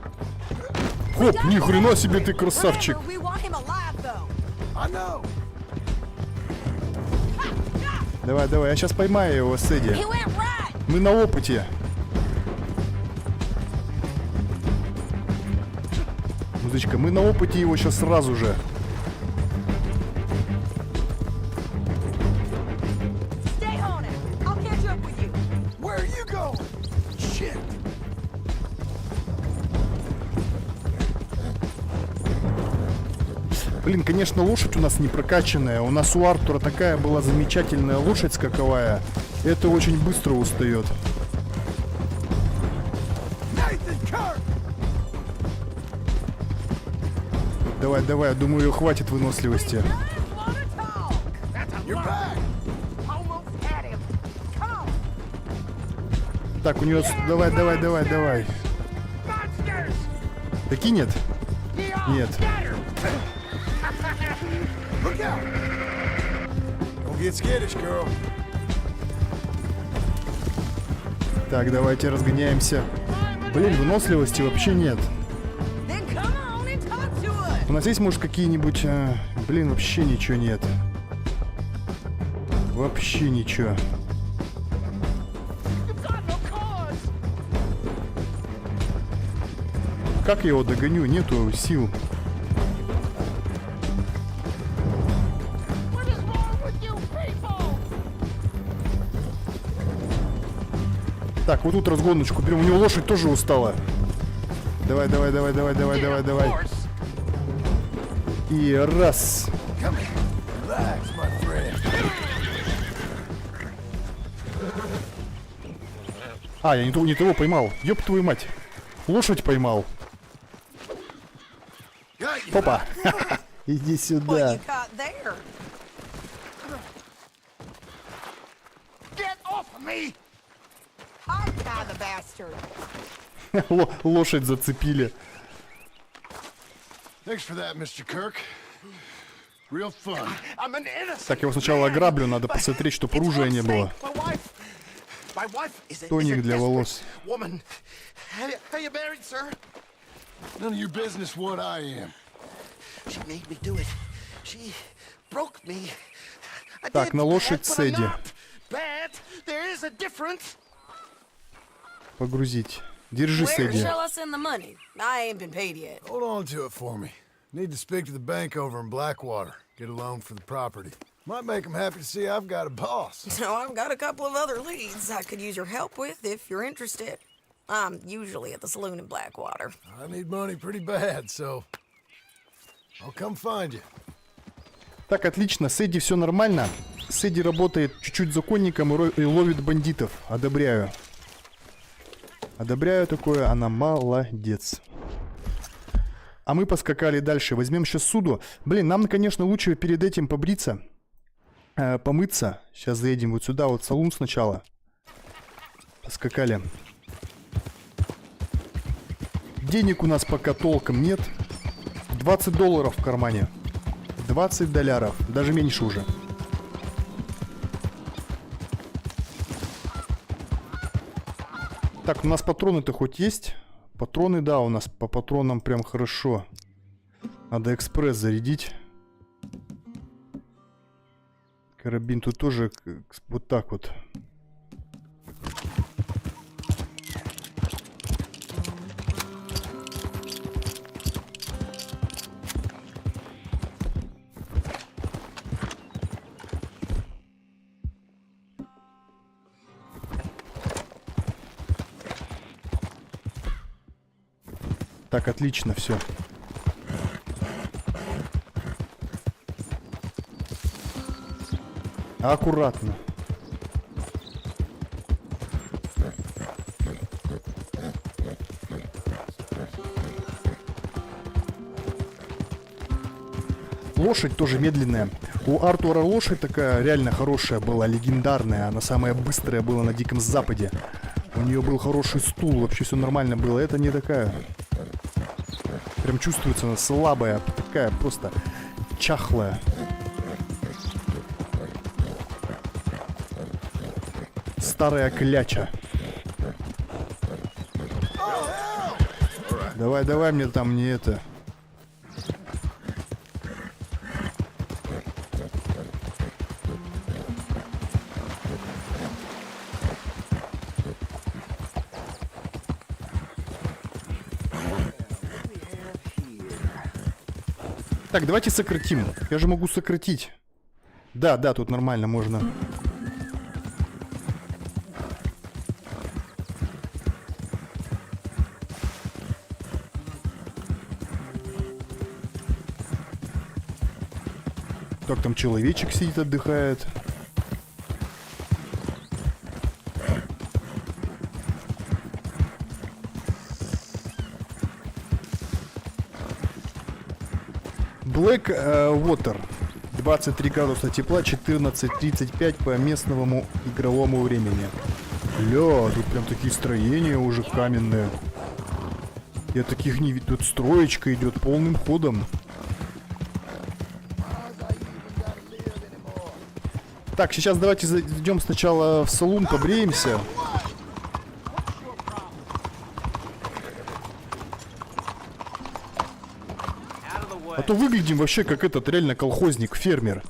Хоп, ни хрена себе ты красавчик. We want him alive, though. I know. Давай, давай, я сейчас поймаю его, Сэдди. He went right. Мы на опыте. Музычка, мы на опыте его сейчас сразу же. Stay on it. I'll catch up with you. Where are you going? Shit. Блин, конечно, лошадь у нас не прокачанная. У нас у Артура такая была замечательная лошадь скаковая. Это очень быстро устает. Давай, давай, я думаю, ее хватит выносливости. Так, у нее... Давай, давай, давай, давай. Таки нет? Нет. Так, давайте разгоняемся. Блин, выносливости вообще нет. У нас есть, может, какие-нибудь... Блин, вообще ничего нет. Вообще ничего. Как я его догоню? Нету сил. Так, вот тут разгоночку берем. У него лошадь тоже устала. Давай, давай, давай, давай, давай, давай, давай. И раз. Come here. Relax, my friend. А, я не того поймал. Ёб твою мать. Лошадь поймал. Опа. Иди сюда. Get off of me! Untie the bastard. Лошадь зацепили. Thanks for that, Mr. Kirk. Real fun. I'm an innocent. Так, я его сначала ограблю, надо посмотреть, чтобы оружия не было. Тоник для волос. Woman. Are you married, sir? None of your business what I am. She made me do it. She broke me. Так, на лошадь Сэдди. Bad. There is a difference. Погрузить. Держи, Сэдди. Shall I send the money? I ain't been paid yet. Hold on to it for me. Need to speak to the bank over in Blackwater. Get a loan for the property. Might make them happy to see I've got a boss. So I've got a couple of other leads I could use your help with if you're interested. I'm usually at the saloon in Blackwater. I need money pretty bad, so I'll come find you. Так, отлично. С Эдди все нормально. С Эдди работает чуть-чуть законником и ловит бандитов. Одобряю. Одобряю такое. Она молодец. А мы поскакали дальше. Возьмем сейчас суду. Блин, нам, конечно, лучше перед этим побриться. Помыться. Сейчас заедем вот сюда, вот в салон сначала. Поскакали. Денег у нас пока толком нет. $20 в кармане. $20. Даже меньше уже. Так, у нас патроны-то хоть есть? Патроны, да, у нас по патронам прям хорошо. Надо экспресс зарядить. Карабин тут тоже вот так вот. Так, отлично, все. Аккуратно. Лошадь тоже медленная. У Артура лошадь такая реально хорошая была, легендарная. Она самая быстрая была на Диком Западе. У нее был хороший стул, вообще все нормально было. Это не такая. Прям чувствуется, она слабая, такая просто чахлая. Старая кляча. Давай, давай мне там не это. Так, давайте сократим. Я же могу сократить. Да, да, тут нормально можно. Так, там человечек сидит, отдыхает. Black Water. 23 градуса тепла, 14:35 по местному игровому времени. Ля, тут прям такие строения уже каменные. Я таких не видел. Тут строечка идет полным ходом. Так, сейчас давайте зайдем сначала в салон, побреемся. А то выглядим вообще как этот реально колхозник, фермер.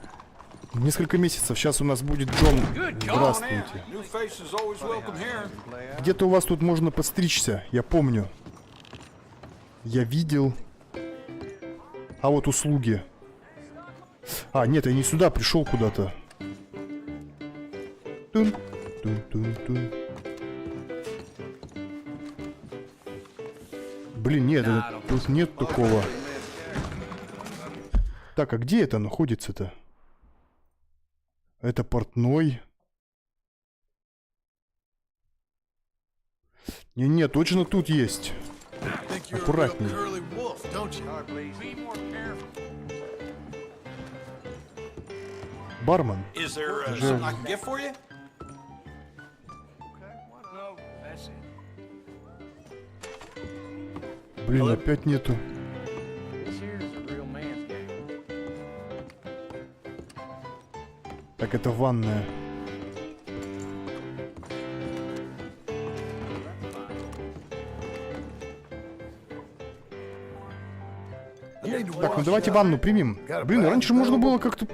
Несколько месяцев. Сейчас у нас будет Джон. Здравствуйте. Где-то у вас тут можно подстричься, я помню. Я видел. А вот услуги. А, нет, я не сюда пришел куда-то. Тун-тун-тун-тун. Блин, нет, тут нет такого. Так, а где это находится-то? Это портной. Не-не, точно тут есть. Аккуратней. Бармен. Блин, опять нету. Так, это ванная. Так, ну давайте ванну примем. Блин, раньше можно было как-то...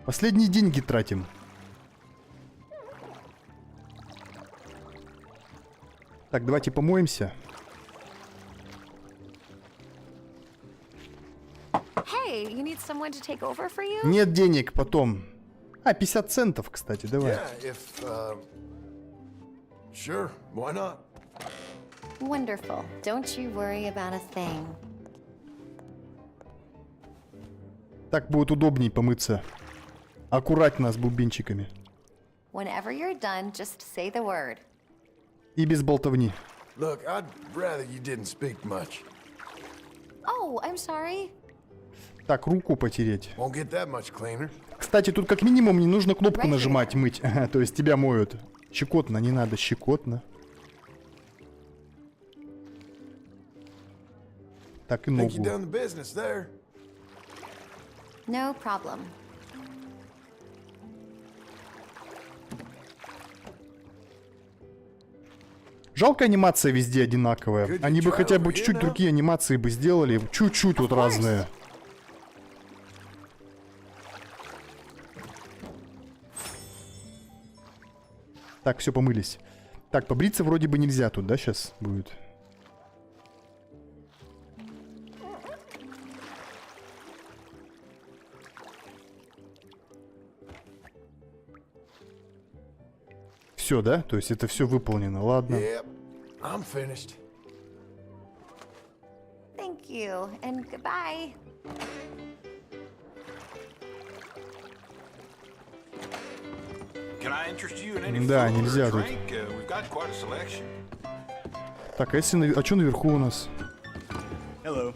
Последние деньги тратим. Так, давайте помоемся. Hey, you need someone to take over for you? Нет денег потом. А, 50 центов, кстати, давай. Sure, why not? Wonderful. Don't you worry about a thing. Так будет удобней помыться. Аккуратно с бубенчиками. Whenever you're done, just say the word. И без болтовни. Look, I'd rather you didn't speak much. Oh, I'm sorry. Так, руку потереть. Won't get that much cleaner. Кстати, тут как минимум не нужно кнопку нажимать, мыть. То есть тебя моют. Щекотно, не надо, щекотно. Так и ногу. No problem. Жалко, анимация везде одинаковая. Они бы хотя бы чуть-чуть другие анимации бы сделали. Чуть-чуть вот разные. Так, все, помылись. Так, побриться вроде бы нельзя тут, да, сейчас будет? Все, да? То есть это все выполнено, ладно. I'm finished. Thank you, and goodbye. Да, нельзя тут. Так, а если... А что наверху у нас? Hello.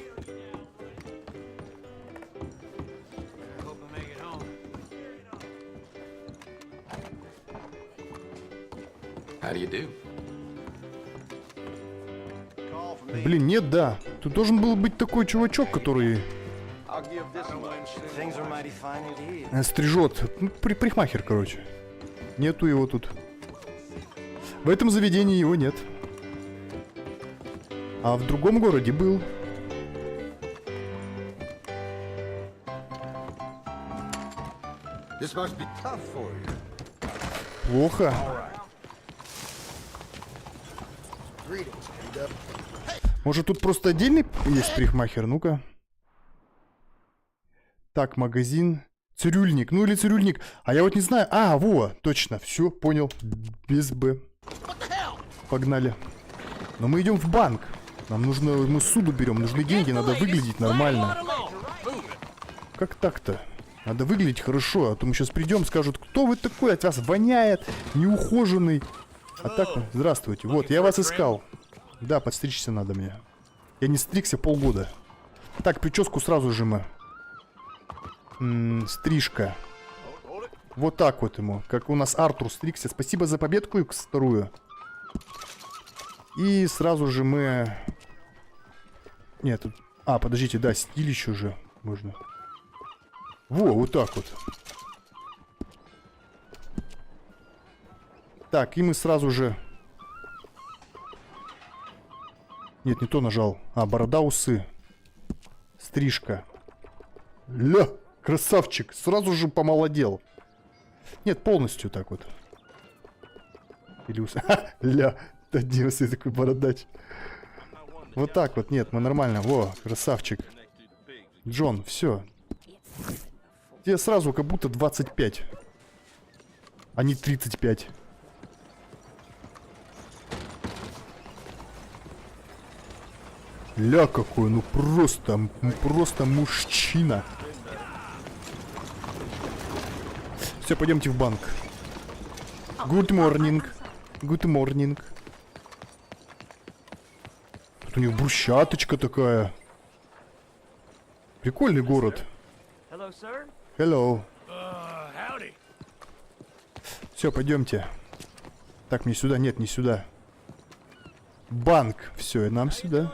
How do you do? Блин, нет, да. Тут должен был быть такой чувачок, который... Стрижет. Ну, парикмахер, короче. Нету его тут. В этом заведении его нет. А в другом городе был. Плохо. Может, тут просто отдельный есть парикмахер? Ну-ка. Так, магазин. Цирюльник. Ну или цирюльник. А я вот не знаю. А, во, точно. Все, понял. Без Б. Погнали. Но мы идем в банк. Нам нужно... Мы суду берем. Нужны деньги. Надо выглядеть нормально. Как так-то? Надо выглядеть хорошо. А то мы сейчас придем, скажут, кто вы такой? От вас воняет. Неухоженный. А так, здравствуйте. Вот, я вас искал. Да, подстричься надо мне. Я не стригся полгода. Так, прическу сразу же мы. Стрижка. Вот так вот ему. Как у нас Артур стригся. Спасибо за победку вторую. И сразу же мы... Нет, тут... А, подождите, да, стиль еще же можно. Во, вот так вот. Так, и мы сразу же... Нет, не то нажал. А, борода, усы. Стрижка. Ля, красавчик. Сразу же помолодел. Нет, полностью так вот. Или усы. Ля, Дмитрий такой бородач. Вот так вот, нет, мы нормально. Во, красавчик. Джон, все. Тебе сразу как будто 25. а не 35. Ля какой, ну просто мужчина. Все, пойдемте в банк. Good morning. Good morning. Тут у них брусчаточка такая. Прикольный город. Hello. Все, пойдемте. Так, мне сюда, нет, не сюда. Банк. Все, и нам сюда.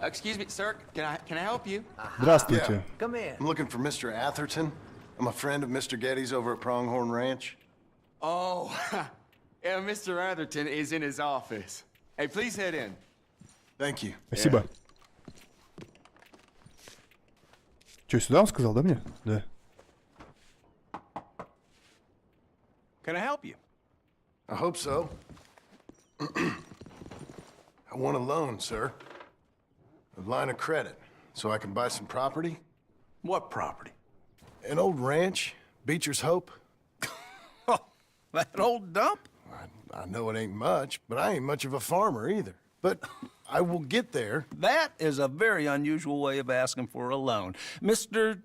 Excuse me, sir. Can I help you? Здравствуйте. Come in. I'm looking for Mr. Atherton. I'm a friend of Mr. Getty's over at Pronghorn Ranch. Oh, yeah, Mr. Atherton is in his office. Hey, please head in. Thank you. Спасибо. Че, сюда он сказал, да, мне? Да. Can I help you? I hope so. I want a loan, sir. A line of credit, so I can buy some property. What property? An old ranch, Beecher's Hope. That old dump? I know it ain't much, but I ain't much of a farmer either. But I will get there. That is a very unusual way of asking for a loan. Mr.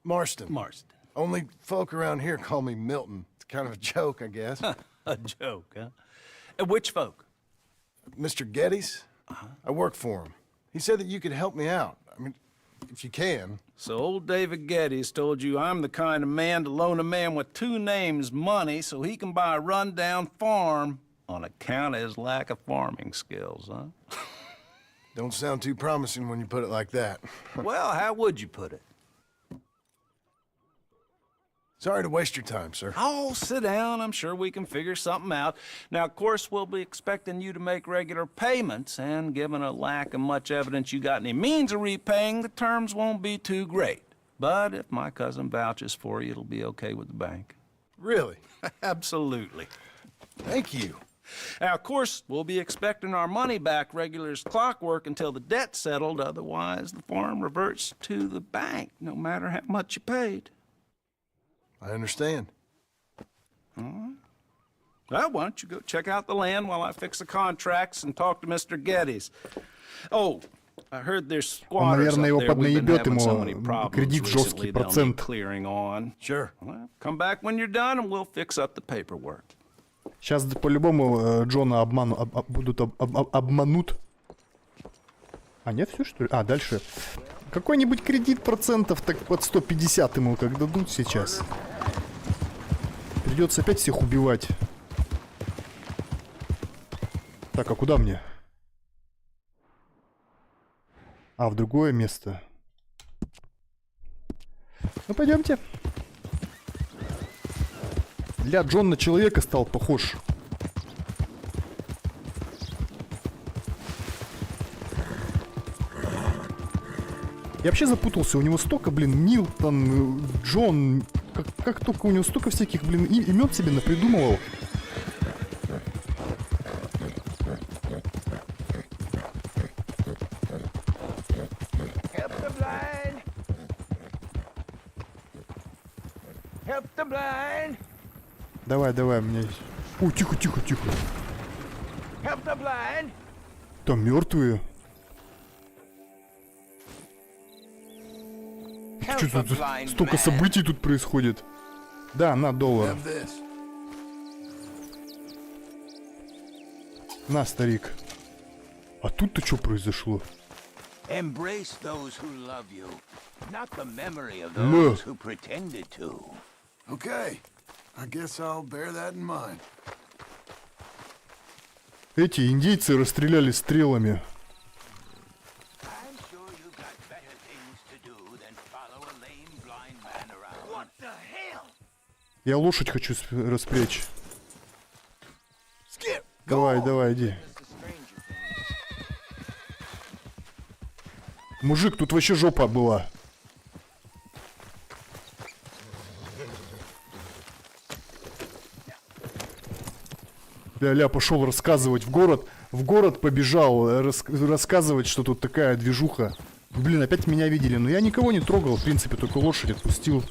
Marston. Marston. Only folk around here call me Milton. It's kind of a joke, I guess. A joke, huh? And which folk? Mr. Getty's. I work for him. He said that you could help me out. I mean, if you can. So old David Geddes told you I'm the kind of man to loan a man with two names money so he can buy a rundown farm on account of his lack of farming skills, huh? Don't sound too promising when you put it like that. Well, how would you put it? Sorry to waste your time, sir. Oh, sit down. I'm sure we can figure something out. Now, of course, we'll be expecting you to make regular payments, and given a lack of much evidence you got any means of repaying, the terms won't be too great. But if my cousin vouches for you, it'll be okay with the bank. Really? Absolutely. Thank you. Now, of course, we'll be expecting our money back regular as clockwork until the debt's settled. Otherwise, the farm reverts to the bank, no matter how much you paid. I understand. All right. Well, why don't you go check out the land while I fix the contracts and talk to Mr. Geddes. Oh, I heard there's squatters up there. We've been having so many problems recently they'll need clearing on. Sure. Well, come back when you're done and we'll fix up the paperwork. Сейчас по-любому Джона обманут. А нет, все что ли? А, дальше. Какой-нибудь кредит процентов так под 150 ему как дадут сейчас. Придется опять всех убивать. Так, а куда мне? А, в другое место. Ну, пойдемте. Ля, Джон на человека стал похож. Я вообще запутался, у него столько, блин, Милтон, Джон, как только у него столько всяких, блин, имен себе напридумывал. Давай, давай, у меня есть. О, тихо, тихо, тихо. Там мертвые. Что тут столько событий тут происходит? Да, на $1. На, старик. А тут-то что произошло? Embrace those who love you, not the memory of No. those who pretended to. Okay. I guess I'll bear that in mind. Эти индейцы расстреляли стрелами. Я лошадь хочу распрячь. Давай, давай, иди. Мужик, тут вообще жопа была. Ля-ля пошел рассказывать в город побежал рассказывать, что тут такая движуха. Блин, опять меня видели, но я никого не трогал, в принципе, только лошадь отпустил.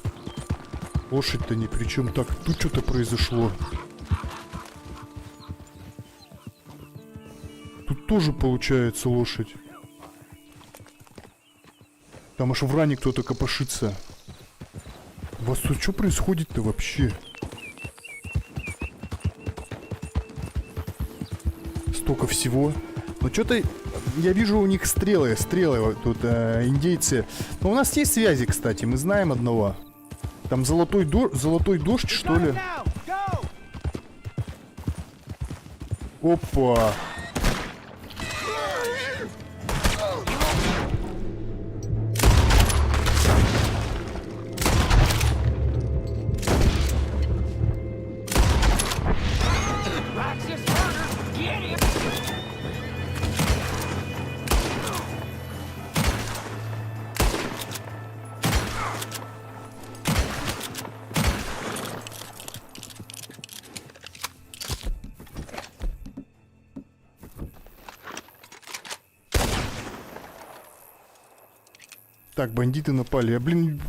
Лошадь-то ни при чем. Так, тут что-то произошло. Тут тоже получается лошадь. Там аж в ране кто-то копошится. У вас тут что происходит-то вообще? Столько всего. Но что-то я вижу у них стрелы тут индейцы. Но у нас есть связи, кстати, мы знаем одного. Там золотой дождь, что ли? Опа! Так, бандиты напали. Я, блин,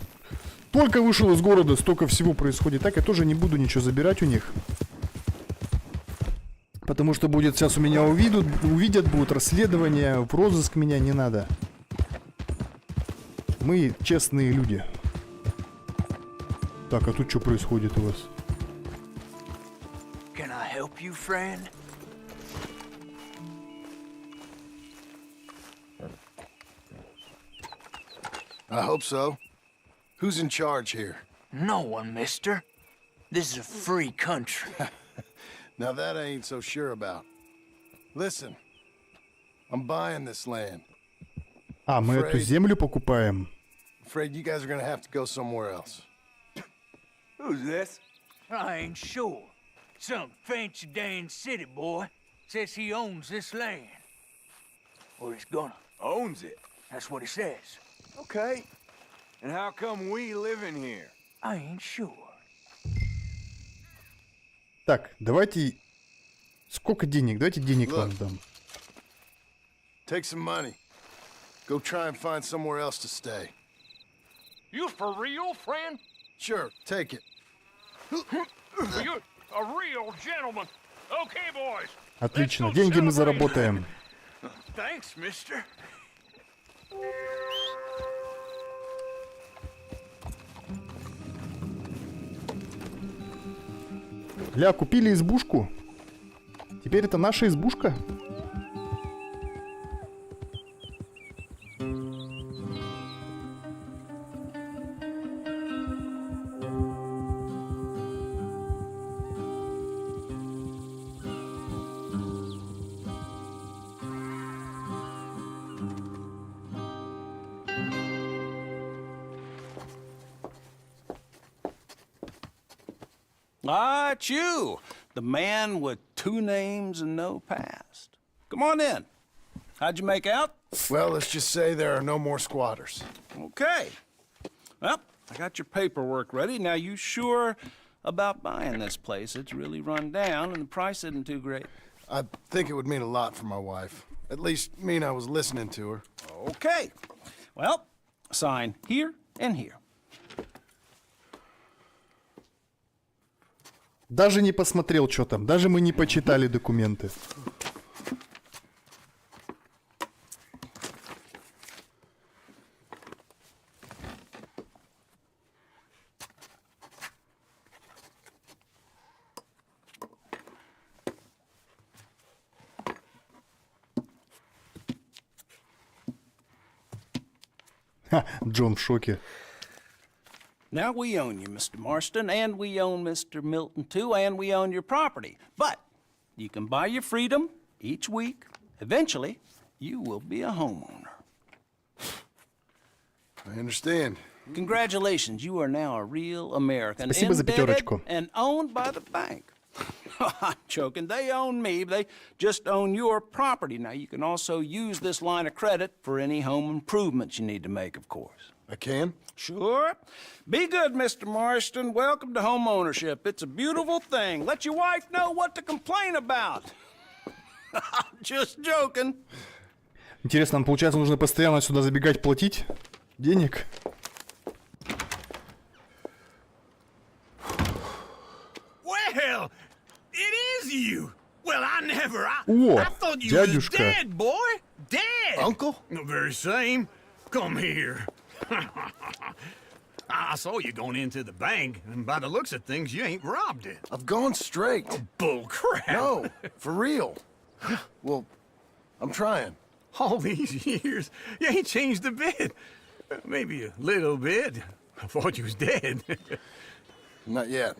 только вышел из города, столько всего происходит. Так, я тоже не буду ничего забирать у них. Потому что будет сейчас у меня увидят, будут расследования, в розыск меня не надо. Мы честные люди. Так, а тут что происходит у вас? Can I help you, friend? I hope so. Who's in charge here? No one, mister. This is a free country. Now that I ain't so sure about. Listen, I'm buying this land. А, мы эту землю покупаем. Afraid you guys are gonna have to go somewhere else. Who's this? I ain't sure. Some fancy Dan city boy says he owns this land. Or he's gonna. Owns it? That's what he says. Okay. And how come we live in here? I ain't sure. Так, давайте... Сколько денег? Давайте денег вам дам. Take some money. Go try and find somewhere else to stay. You for real, friend? Sure, take it. You're a real gentleman. Okay, boys. Отлично, деньги мы заработаем. Thanks, mister. Ля, купили избушку. Теперь это наша избушка. Ah, it's you, the man with 2 names and no past. Come on in. How'd you make out? Well, let's just say there are no more squatters. Okay. Well, I got your paperwork ready. Now, you sure about buying this place? It's really run down, and the price isn't too great. I think it would mean a lot for my wife. At least mean I was listening to her. Okay. Well, sign here and here. Даже не посмотрел, что там. Даже мы не почитали документы. Ха, Джон в шоке. Now we own you, Mr. Marston, and we own Mr. Milton, too, and we own your property. But you can buy your freedom each week. Eventually, you will be a homeowner. I understand. Congratulations, you are now a real American. Спасибо за пятерочку. And owned by the bank. I'm joking. They own me. They just own your property. Now, you can also use this line of credit for any home improvements you need to make, of course. I can? Sure. Be good, Mr. Marston. Welcome to home ownership. It's a beautiful thing. Let your wife know what to complain about. Just joking. Интересно, нам, получается, нужно постоянно сюда забегать, платить денег? Whatever. О, I thought you was дядюшка. dead, boy. Dead. Uncle? The very same. Come here. I saw you going into the bank, and by the looks of things, you ain't robbed it. I've gone straight. Bull crap. No, for real. Well, I'm trying. All these years, you ain't changed a bit. Maybe a little bit. I thought you was dead. Not yet.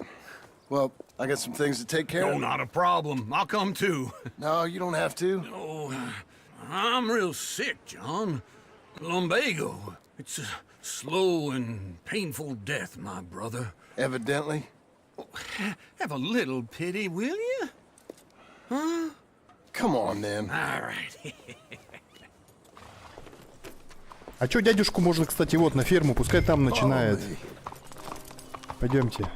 Well, I got some things to take care No, of. not a problem. I'll come too. No, you don't have to. Oh, I'm real sick, John. Lumbago. It's a slow and painful death, my brother. Evidently. Have a little pity, will you? Huh? Come on, then. All right. А чё, дядюшку можно, кстати, вот на ферму, пускай там начинает. Пойдемте.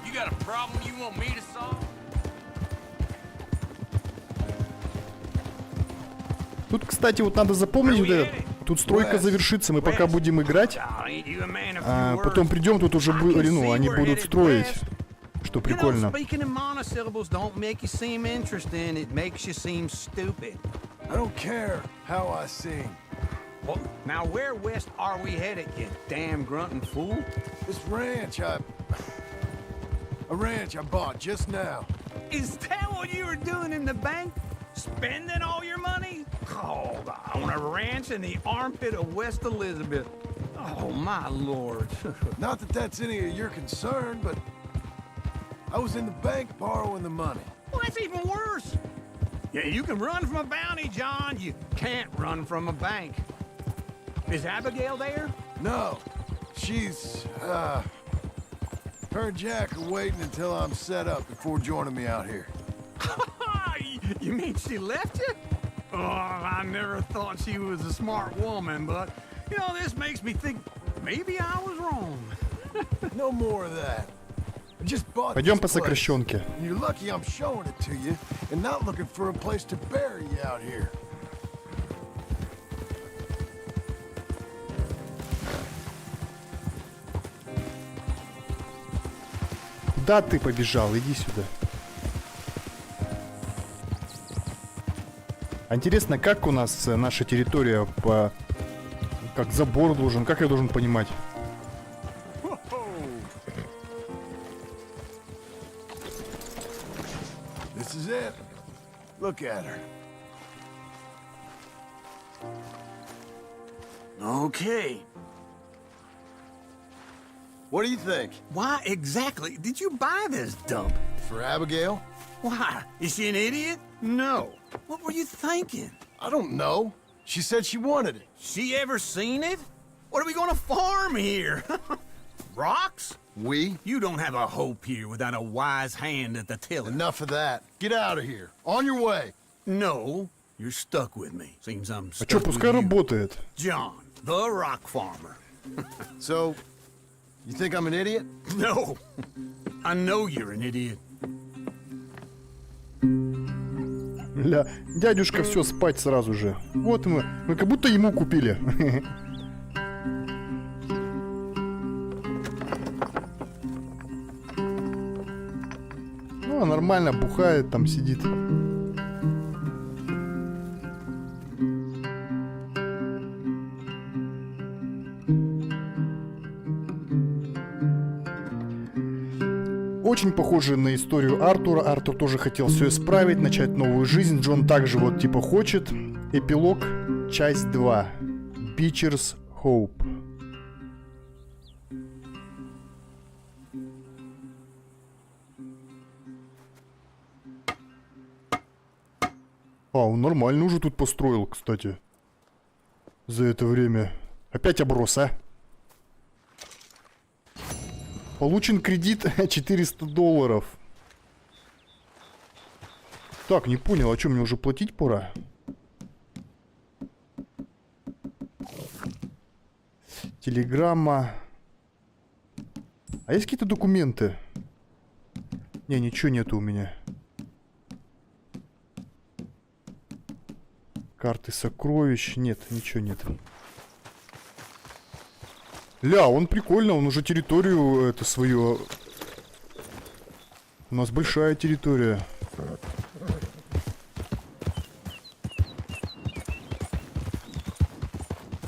You got a problem you want me to solve? Тут, кстати, вот надо запомнить вот это. Тут стройка завершится, мы пока будем играть. А потом придем, тут уже ну, они будут строить. Что прикольно. Speaking in monosyllables don't make you seem interesting, it makes you seem stupid. I don't care how I sing. Well, now where west are we headed, you damn grunting fool? This ranch I bought just now. Is that what you were doing in the bank? Spending all your money? Oh, on a ranch in the armpit of West Elizabeth. Oh, my lord. Not that that's any of your concern, but I was in the bank borrowing the money. Well, that's even worse. Yeah, you can run from a bounty, John. You can't run from a bank. Is Abigail there? No. She's, her and Jack are waiting until I'm set up before joining me out here. You mean she left you? Oh, I never thought she was a smart woman, but, you know, this makes me think maybe I was wrong. No more of that. I just bought Пойдем this по place, сокращенке. and you're lucky I'm showing it to you and not looking for a place to bury you out here. Куда ты побежал? Иди сюда. А интересно, как у нас наша территория по... Как забор должен, как я должен понимать? This is it. Look at her. Okay. What do you think? Why exactly did you buy this dump? For Abigail? Why? Is she an idiot? No. What were you thinking? I don't know. She said she wanted it. She ever seen it? What are we gonna farm here? Rocks? We? You don't have a hope here without a wise hand at the tiller. Enough of that. Get out of here. On your way. No, you're stuck with me. Seems I'm А stuck чё, with пускай you. работает. John, the rock farmer. So, you think I'm an idiot? No, I know you're an idiot. Ля, дядюшка, все, спать сразу же. Вот мы как будто ему купили. Ну, нормально, бухает, там сидит. Очень похоже на историю Артура. Артур тоже хотел все исправить, начать новую жизнь. Джон также вот типа хочет. Эпилог, часть 2. Beecher's Hope. А, он нормально уже тут построил, кстати. За это время. Опять оброс, а? Получен кредит $400. Так, не понял, а что, мне уже платить пора? Телеграмма. А есть какие-то документы? Не, ничего нету у меня. Карты сокровищ. Нет, ничего нет. Ля, он прикольно, он уже территорию это свою У нас большая территория.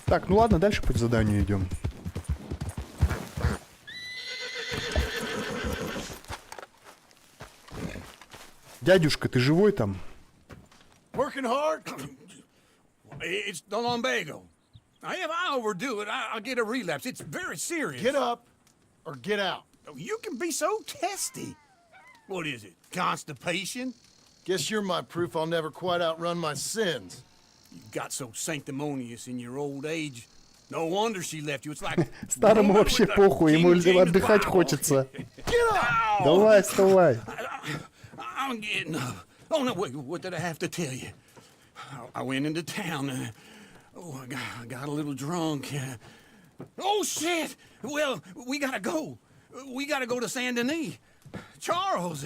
Так, ну ладно, дальше по заданию идем. Дядюшка, ты живой там? Working hard? It's the lumbago. If I overdo it, I'll get a relapse. It's very serious. Get up or get out. You can be so testy. What is it? Constipation? Guess you're my proof I'll never quite outrun my sins. You got so sanctimonious in your old age. No wonder she left you. It's like Старому вообще похуй, ему отдыхать хочется. Давай, вставай. I'm getting up. Oh no, wait, what did I have to tell you? I went into town. I got a little drunk. Oh shit! Well, we gotta go. We gotta go to Saint Denis. Charles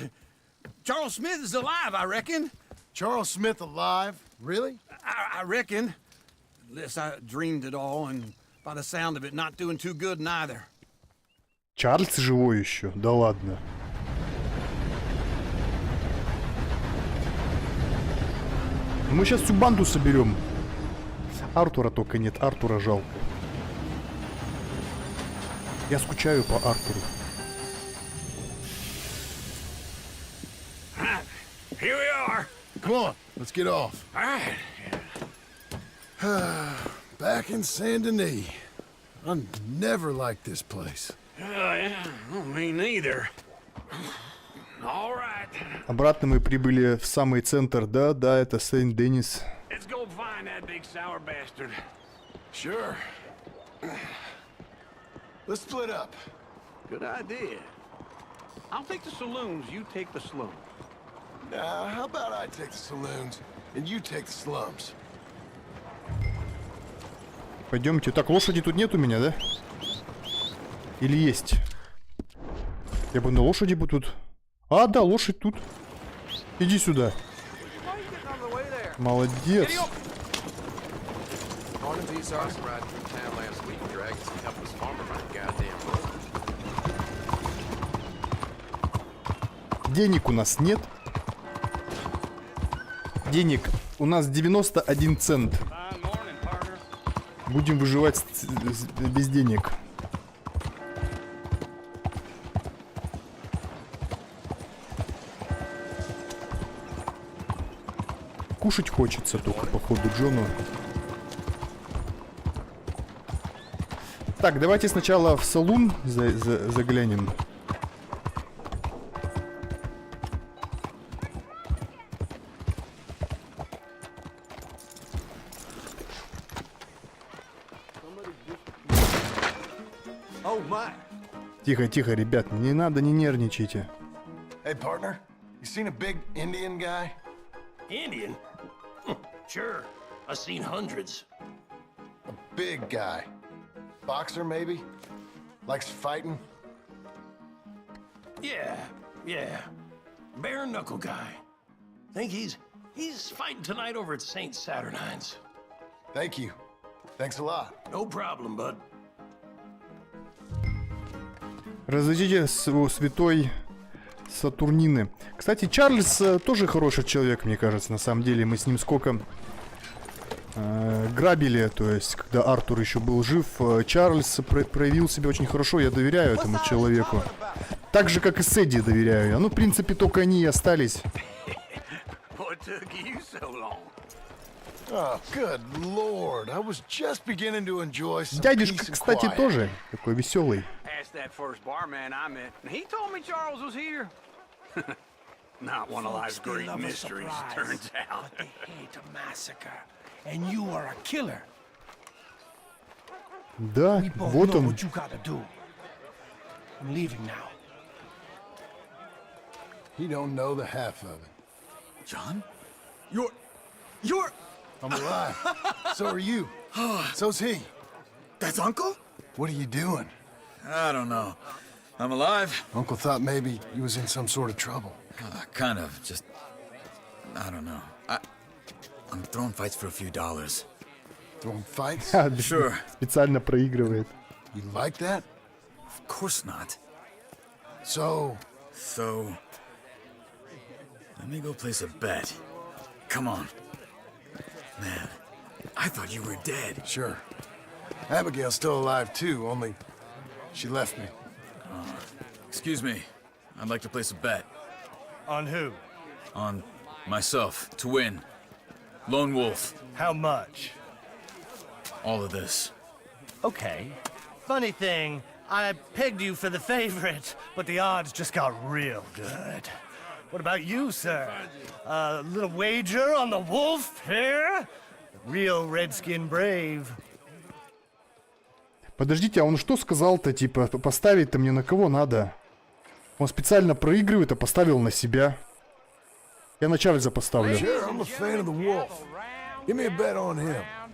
Smith is alive, I reckon. Charles Smith alive? Really? I reckon. Unless I dreamed it all, and by the sound of it, not doing too good neither. Чарльз живой еще? Да ладно. Мы сейчас всю банду соберем. Артура только нет, Артура жалко. Я скучаю по Артуру. Here we are. Come on, let's get off. All right. Back in Saint Denis. I never liked this place. Yeah, me neither. All right. Обратно мы прибыли в самый центр. Да, это Сент-Денис. Let's go find that big sour bastard. Sure. Let's split up. Good idea. I'll take the saloons, you take the slum. Now, how about I take the saloons and you take the slums? Пойдемте. Так, лошади тут нет у меня, да? Или есть? Я бы на лошади бы тут... А, да, лошадь тут. Иди сюда. Молодец. Денег у нас нет. Денег у нас 91 цент. Будем выживать без денег. Кушать хочется только, походу, Джону. Так, давайте сначала в салун заглянем. Тихо, тихо, ребят, не надо, не нервничайте. Hey, partner, you seen a big Indian guy? Indian? Sure. I've seen hundreds. A big guy. Boxer, maybe? Likes fighting? Yeah. Bare knuckle guy. Think he's fighting tonight over at St. Saturnine's. Thank you. Thanks a lot. No problem, bud. Разойдите у святой Сатурнины. Кстати, Чарльз тоже хороший человек, мне кажется, на самом деле. Мы с ним сколько грабили, то есть, когда Артур еще был жив. Чарльз проявил себя очень хорошо, я доверяю этому человеку. Так же, как и Сэдди доверяю. Ну, в принципе, только они и остались. Дядюшка, кстати, тоже такой веселый. That first barman I met, and he told me Charles was here. Not one of life's great mysteries, turns out. But they hate a massacre, and you are a killer. Да, вот он. What you gotta do. I'm leaving now. You don't know the half of it. John? You're... I'm alive. So are you. So's he. That's Uncle? What are you doing? I don't know. I'm alive. Uncle thought maybe you was in some sort of trouble. Kind of. Just... I don't know. I'm throwing fights for a few dollars. Throwing fights? Sure. Специально проигрывает. You like that? Of course not. So, Let me go place a bet. Come on. Man, I thought you were dead. Sure. Abigail's still alive too, only she left me. Excuse me. I'd like to place a bet. On who? On myself, to win. Lone Wolf. How much? All of this. Okay. Funny thing, I pegged you for the favorite, but the odds just got real good. What about you, sir? A little wager on the wolf here? Real redskin brave. Подождите, а он что сказал-то, типа, поставить-то мне на кого надо? Он специально проигрывает, а поставил на себя. Я на Чарльза поставлю.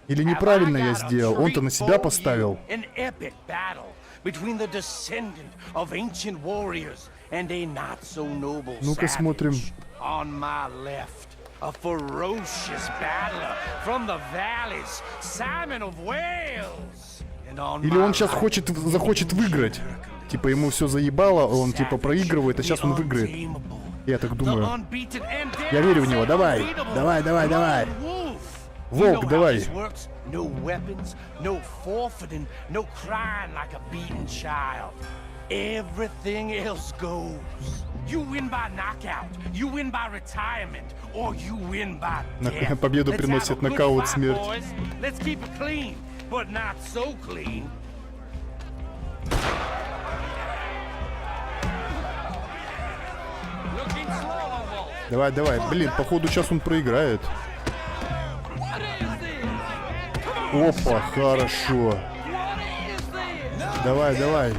Или неправильно я сделал? Он-то на себя поставил. Ну-ка смотрим. Или он сейчас захочет выиграть. Типа ему все заебало, он типа проигрывает, а сейчас он выиграет. Я так думаю. Я верю в него. Давай. Давай, давай, давай. Волк, давай. Победу приносит нокаут, смерть. Давай, давай. Блин, походу сейчас он проиграет. Опа, хорошо. Давай, давай.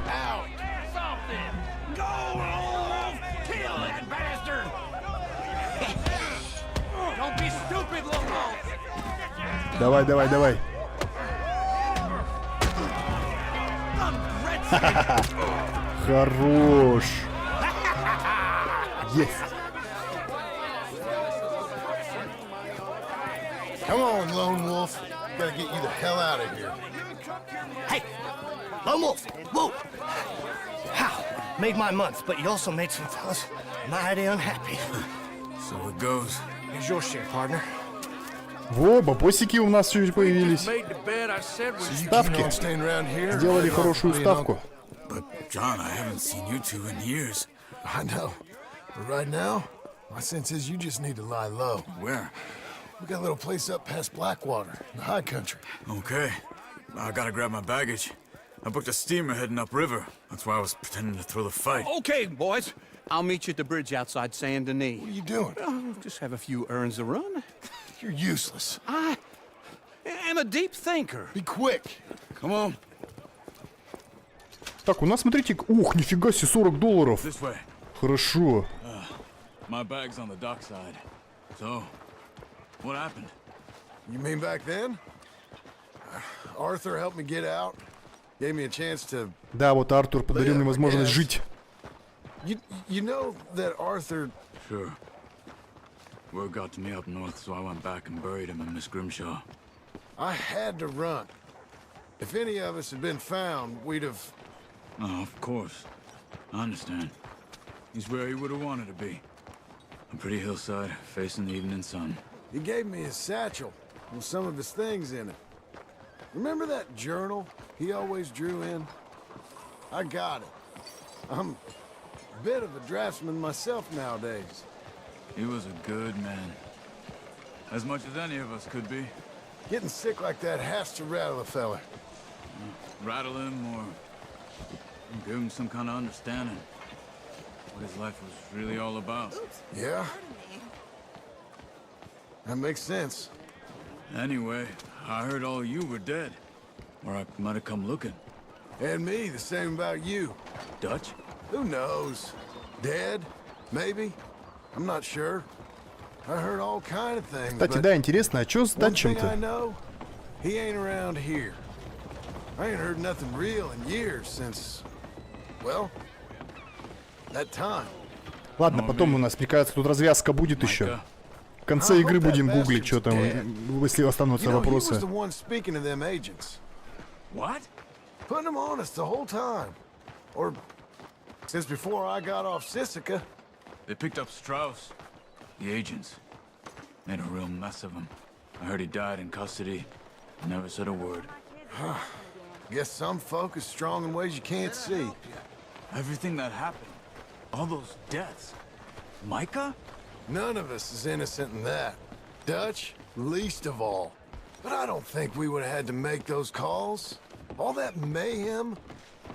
Давай, давай, давай. Хорош. Есть. Come on, Lone Wolf. Gotta get you the hell out of here. Hey, Lone Wolf, whoa! How? Made my month, but you also made some fellas mighty unhappy. So it goes. Here's your share, partner. Во, бабосики у нас чуть появились. Ставки. Сделали хорошую ставку. But John, I haven't seen you two in years. I know. But right now, my sense is you just need to lie low. Where? We got a little place up past Blackwater, in the high country. Okay. I gotta grab my baggage. I booked a steamer heading upriver. That's why I was pretending to throw the fight. Okay, boys. I'll meet you at the bridge outside Saint Denis. What are you doing? Just have a few errands to run. You're useless. I am a deep thinker. Be quick. Come on. Так, у нас, смотрите, ух, нифига себе, $40. This way. Хорошо. My bag's on the dockside. So, what happened? You mean back then? Arthur helped me get out. Gave me a chance to... Да, вот Артур подарил мне возможность жить. You know that Arthur... Sure. Word got to me up north, so I went back and buried him in Miss Grimshaw. I had to run. If any of us had been found, we'd have... Oh, of course. I understand. He's where he would have wanted to be. A pretty hillside, facing the evening sun. He gave me his satchel with some of his things in it. Remember that journal he always drew in? I got it. I'm a bit of a draftsman myself nowadays. He was a good man. As much as any of us could be. Getting sick like that has to rattle a fella. Rattle him or give him some kind of understanding. What his life was really all about. Yeah? That makes sense. Anyway, I heard all you were dead. Or I might have come looking. And me, the same about you. Dutch? Who knows? Dead? Maybe? I'm not sure. I heard all kind of things. Кстати, да, интересно, а чё с Датчем-то? I know, he ain't around here. I ain't heard nothing real in years since, well, that time. Ладно, потом у нас, мне кажется, тут развязка будет еще. В конце игры будем гуглить, что там, если останутся вопросы. What? Putting him on us the whole time. Or since before I got off Sisika. They picked up Strauss. The agents made a real mess of him. I heard he died in custody. Never said a word. Huh. Guess some folk is strong in ways you can't see. Everything that happened, all those deaths. Micah? None of us is innocent in that. Dutch, least of all. But I don't think we would have had to make those calls. All that mayhem.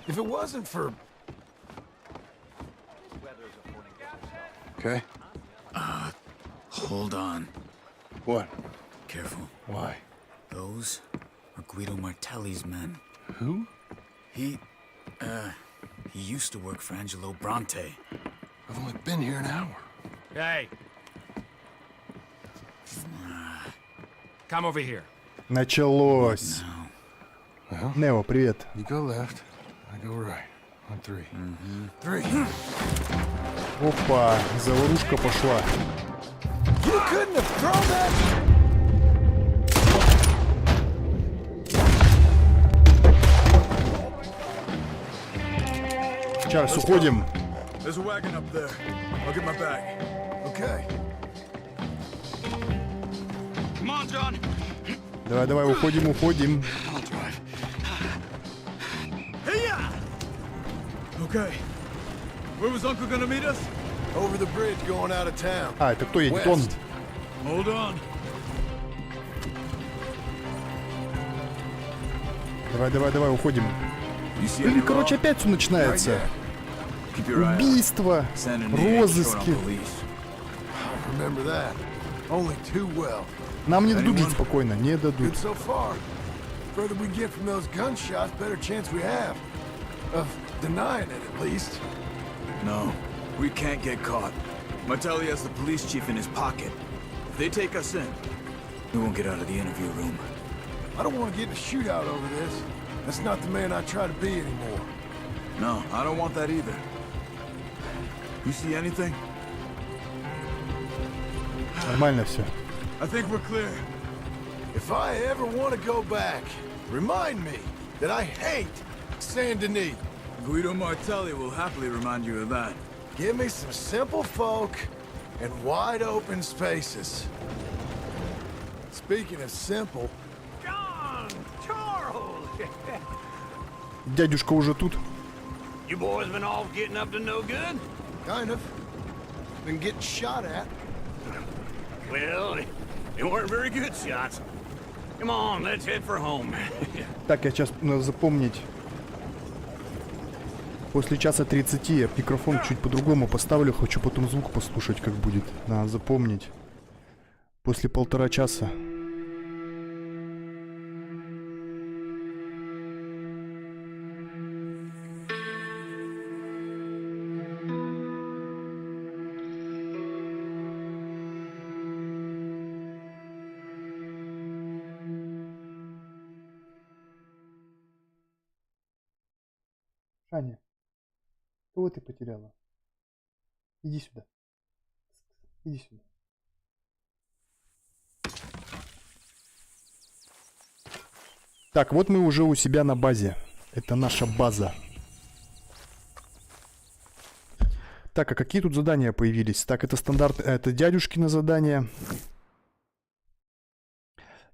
If it wasn't for... Okay. Hold on. What? Careful. Why? Those are Guido Martelli's men. Who? He used to work for Angelo Bronte. I've only been here an hour. Hey. Come over here. Началось. Нео, привет. You go left, I go right. On three. Three. Опа, заварушка пошла. You couldn't have thrown that. Чарльз, уходим. There's a wagon up there. I'll get my bag. Okay. Come on, John. Давай, давай, уходим, уходим. Okay. Where was Uncle gonna meet us? Over the bridge going out of town. А, это кто едет? Он. Hold on. Давай, давай, давай, уходим. Блин, короче, опять все начинается. Убийства, розыски. Remember that. Only too well. Нам не дадут жить спокойно, не дадут. Good so far. Further we get from those gunshots, better chance we have of denying it at least. No, we can't get caught. Martelli has the police chief in his pocket. If they take us in, we won't get out of the interview room. I don't want to get in a shootout over this. That's not the man I try to be anymore. No, I don't want that either. You see anything? Нормально все. I think we're clear. If I ever want to go back, remind me that I hate Saint Denis. Guido Martelli will happily remind you of that. Give me some simple folk and wide open spaces. Speaking of simple... John! Charles! Дядюшка уже тут. You boys been all getting up to no good? Kind of. Been getting shot at. Well, they weren't very good shots. Come on, let's head for home. Так, я сейчас надо запомнить. После часа 30 я микрофон чуть по-другому поставлю. Хочу потом звук послушать, как будет. Надо запомнить. После 1,5 часа. Аня, кого ты потеряла? Иди сюда. Иди сюда. Так, вот мы уже у себя на базе. Это наша база. Так, а какие тут задания появились? Так, это стандарт, это дядюшкино задание.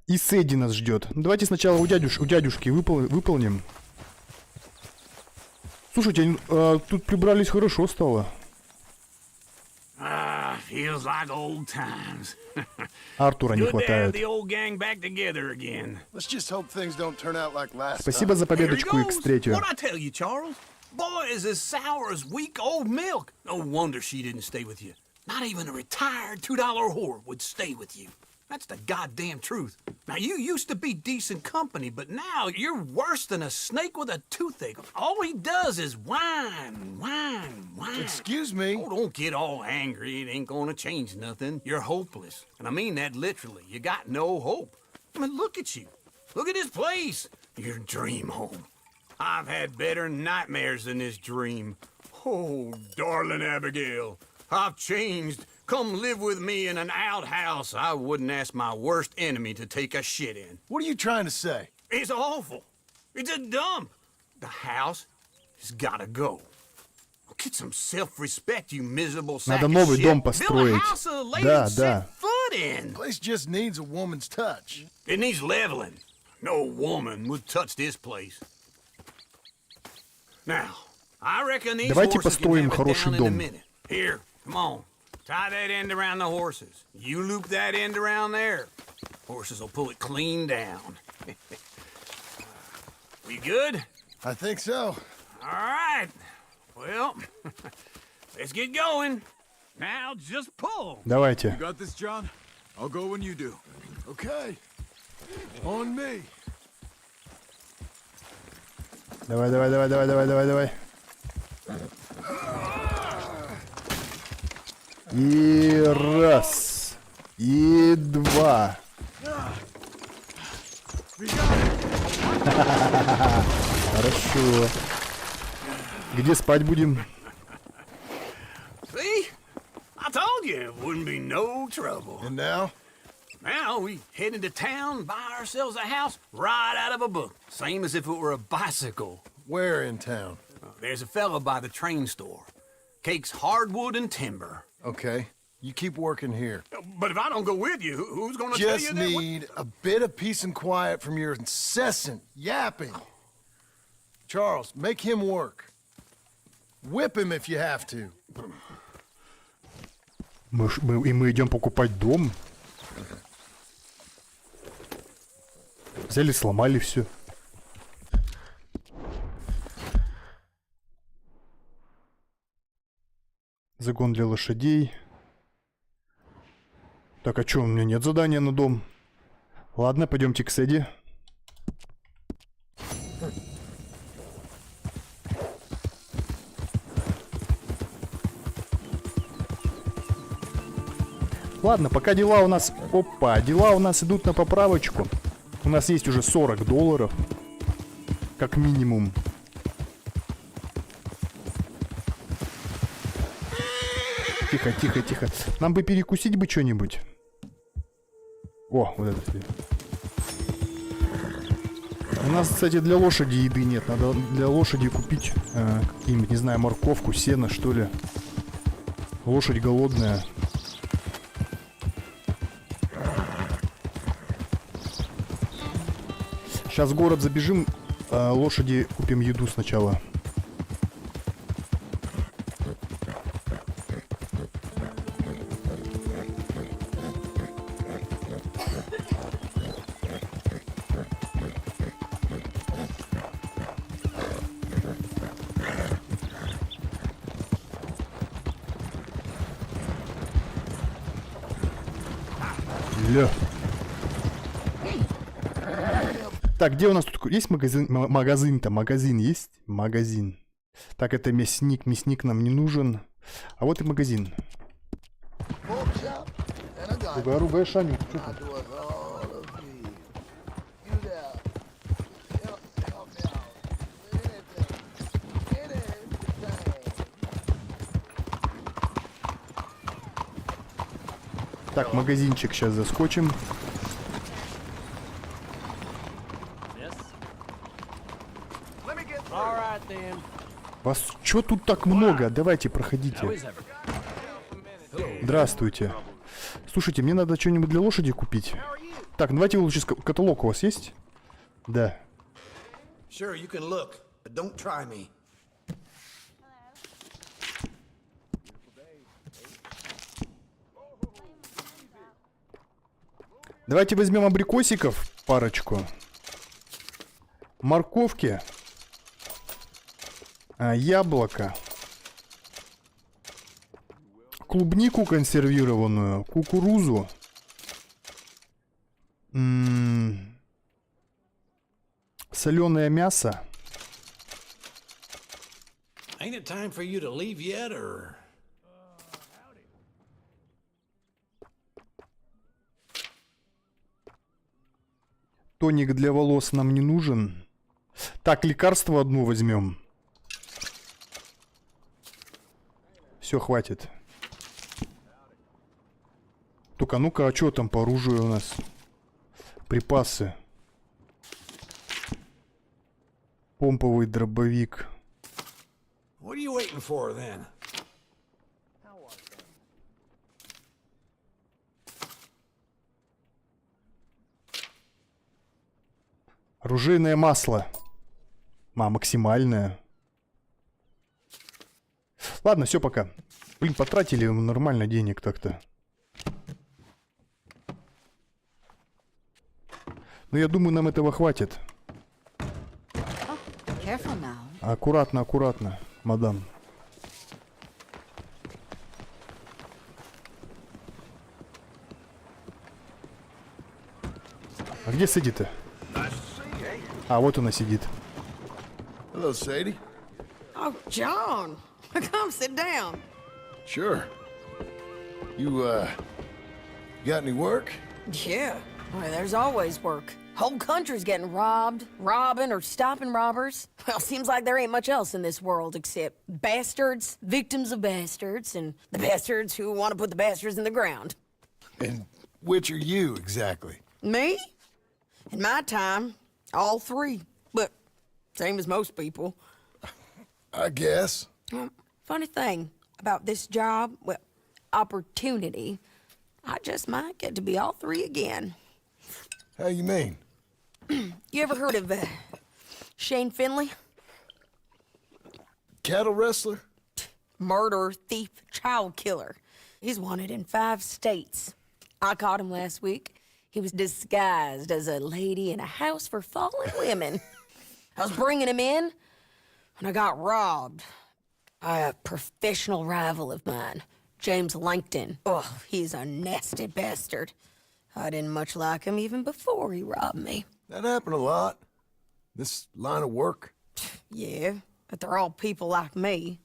И Сэдди нас ждет. Давайте сначала у дядюшки выполним. Слушайте, тут прибрались хорошо стало. Feels like old times. Артура не хватает. Спасибо за победочку X3. What I tell you, Charles? Boy is as sour as weak old milk. No wonder she didn't stay with you. Not even a retired $2 whore would stay with you. That's the goddamn truth. Now, you used to be decent company, but now you're worse than a snake with a toothache. All he does is whine, whine, whine. Excuse me? Oh, don't get all angry. It ain't gonna change nothing. You're hopeless. And I mean that literally. You got no hope. I mean, look at you. Look at this place. Your dream home. I've had better nightmares than this dream. Oh, darling Abigail, I've changed. Come live with me in an outhouse I wouldn't ask my worst enemy to take a shit in. What are you trying to say? It's awful. It's a dump. The house has gotta go. Get some self-respect, you miserable sack Надо of новый shit. дом Build a построить. house a lady Да, can да. set foot in. Place just needs a woman's touch. It needs leveling. No woman would touch this place. Now, I reckon these Давайте horses can построим have it хороший down in a дом. minute. Here, come on. Tie that end around the horses. You loop that end around there. Horses will pull it clean down. We good? I think so. All right. Well, let's get going. Now just pull. Давайте. You got this, John? I'll go when you do. Okay. On me. Давай, давай, давай, давай, давай, давай, давай. И раз. И два. Хорошо. Где спать будем? See? I told you it wouldn't be no trouble. And now? Now we head into town, buy ourselves a house right out of a book. Same as if it were a bicycle. Where in town? There's a fella by the train store. Cakes hardwood and timber. Okay. You keep working here. But if I don't go with you, who's gonna tell you Just that? need a bit of peace and quiet from your incessant yapping. Charles, make him work. Whip him if you have to. Мы идем покупать дом. Взяли, сломали все. Загон для лошадей. Так, а что, у меня нет задания на дом? Ладно, пойдемте к Сэдди. Ладно, пока дела у нас... Опа, дела у нас идут на поправочку. У нас есть уже $40. Как минимум. Тихо, тихо, тихо. Нам бы перекусить бы что-нибудь. О, вот это. У нас, кстати, для лошади еды нет. Надо для лошади купить какие-нибудь, не знаю, морковку, сено, что ли. Лошадь голодная. Сейчас в город забежим, лошади купим еду сначала. Ля. Так, где у нас тут есть магазин? Магазин-то, магазин есть? Магазин. Так, это мясник. Мясник нам не нужен. А вот и магазин. Ругай Шаню. Так, магазинчик сейчас заскочим. Вас чё тут так много? Давайте, проходите. Здравствуйте. Слушайте, мне надо что-нибудь для лошади купить. Так, давайте лучше каталог у вас есть? Да. Sure, you can look, but don't try me. Давайте возьмем абрикосиков парочку. Морковки. Яблоко. Клубнику консервированную. Кукурузу. Соленое мясо. Ain't it time for you to leave yet, or? Тоник для волос нам не нужен. Так, лекарство одно возьмем. Все, хватит. Только ну-ка, а что там по оружию у нас? Припасы. Помповый дробовик. What are you waiting for, then? Оружейное масло. Максимальное. Ладно, все, пока. Блин, потратили нормально денег так-то. Но я думаю, нам этого хватит. Аккуратно, аккуратно, мадам. А где Сэдди-то? А, вот она сидит. Hello, Sadie. Oh, John. Come sit down. Sure. You, got any work? Yeah. Well, there's always work. Whole country's getting robbed, robbing, or stopping robbers. Well, seems like there ain't much else in this world except bastards, victims of bastards, and the bastards who want to put the bastards in the ground. And which are you, exactly? Me? In my time, all three. But same as most people. I guess. Funny thing about this job, well, opportunity, I just might get to be all three again. How you mean? You ever heard of Shane Finley? Cattle wrestler? Murderer, thief, child killer. He's wanted in 5 states. I caught him last week. He was disguised as a lady in a house for fallen women. I was bringing him in, and I got robbed by a professional rival of mine, James Langton. Oh, he's a nasty bastard. I didn't much like him even before he robbed me. That happened a lot. This line of work. Yeah, but they're all people like me.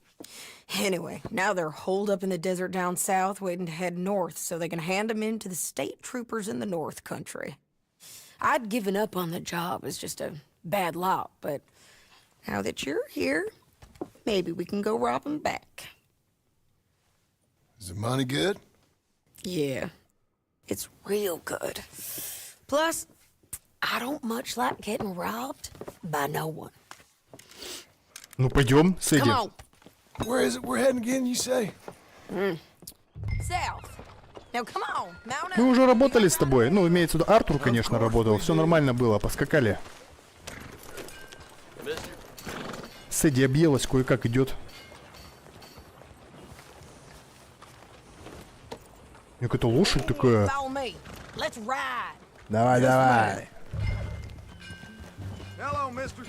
Anyway, now they're holed up in the desert down south, waiting to head north so they can hand them in to the state troopers in the north country. I'd given up on the job as just a bad lot, but now that you're here, maybe we can go rob them back. Is the money good? Yeah, it's real good. Plus, I don't much like getting robbed by no one. Ну, пойдем, Сэдди. Come on. Where is it we're heading again, you say? South. Now come on, mount up. Мы уже работали с тобой. Ну, имеется в виду, Артур, конечно, работал. Все нормально было, поскакали. Сэдди объелась, кое-как идет. Какая-то лошадь такая. Follow me. Let's ride. Давай, давай. Hello, mister.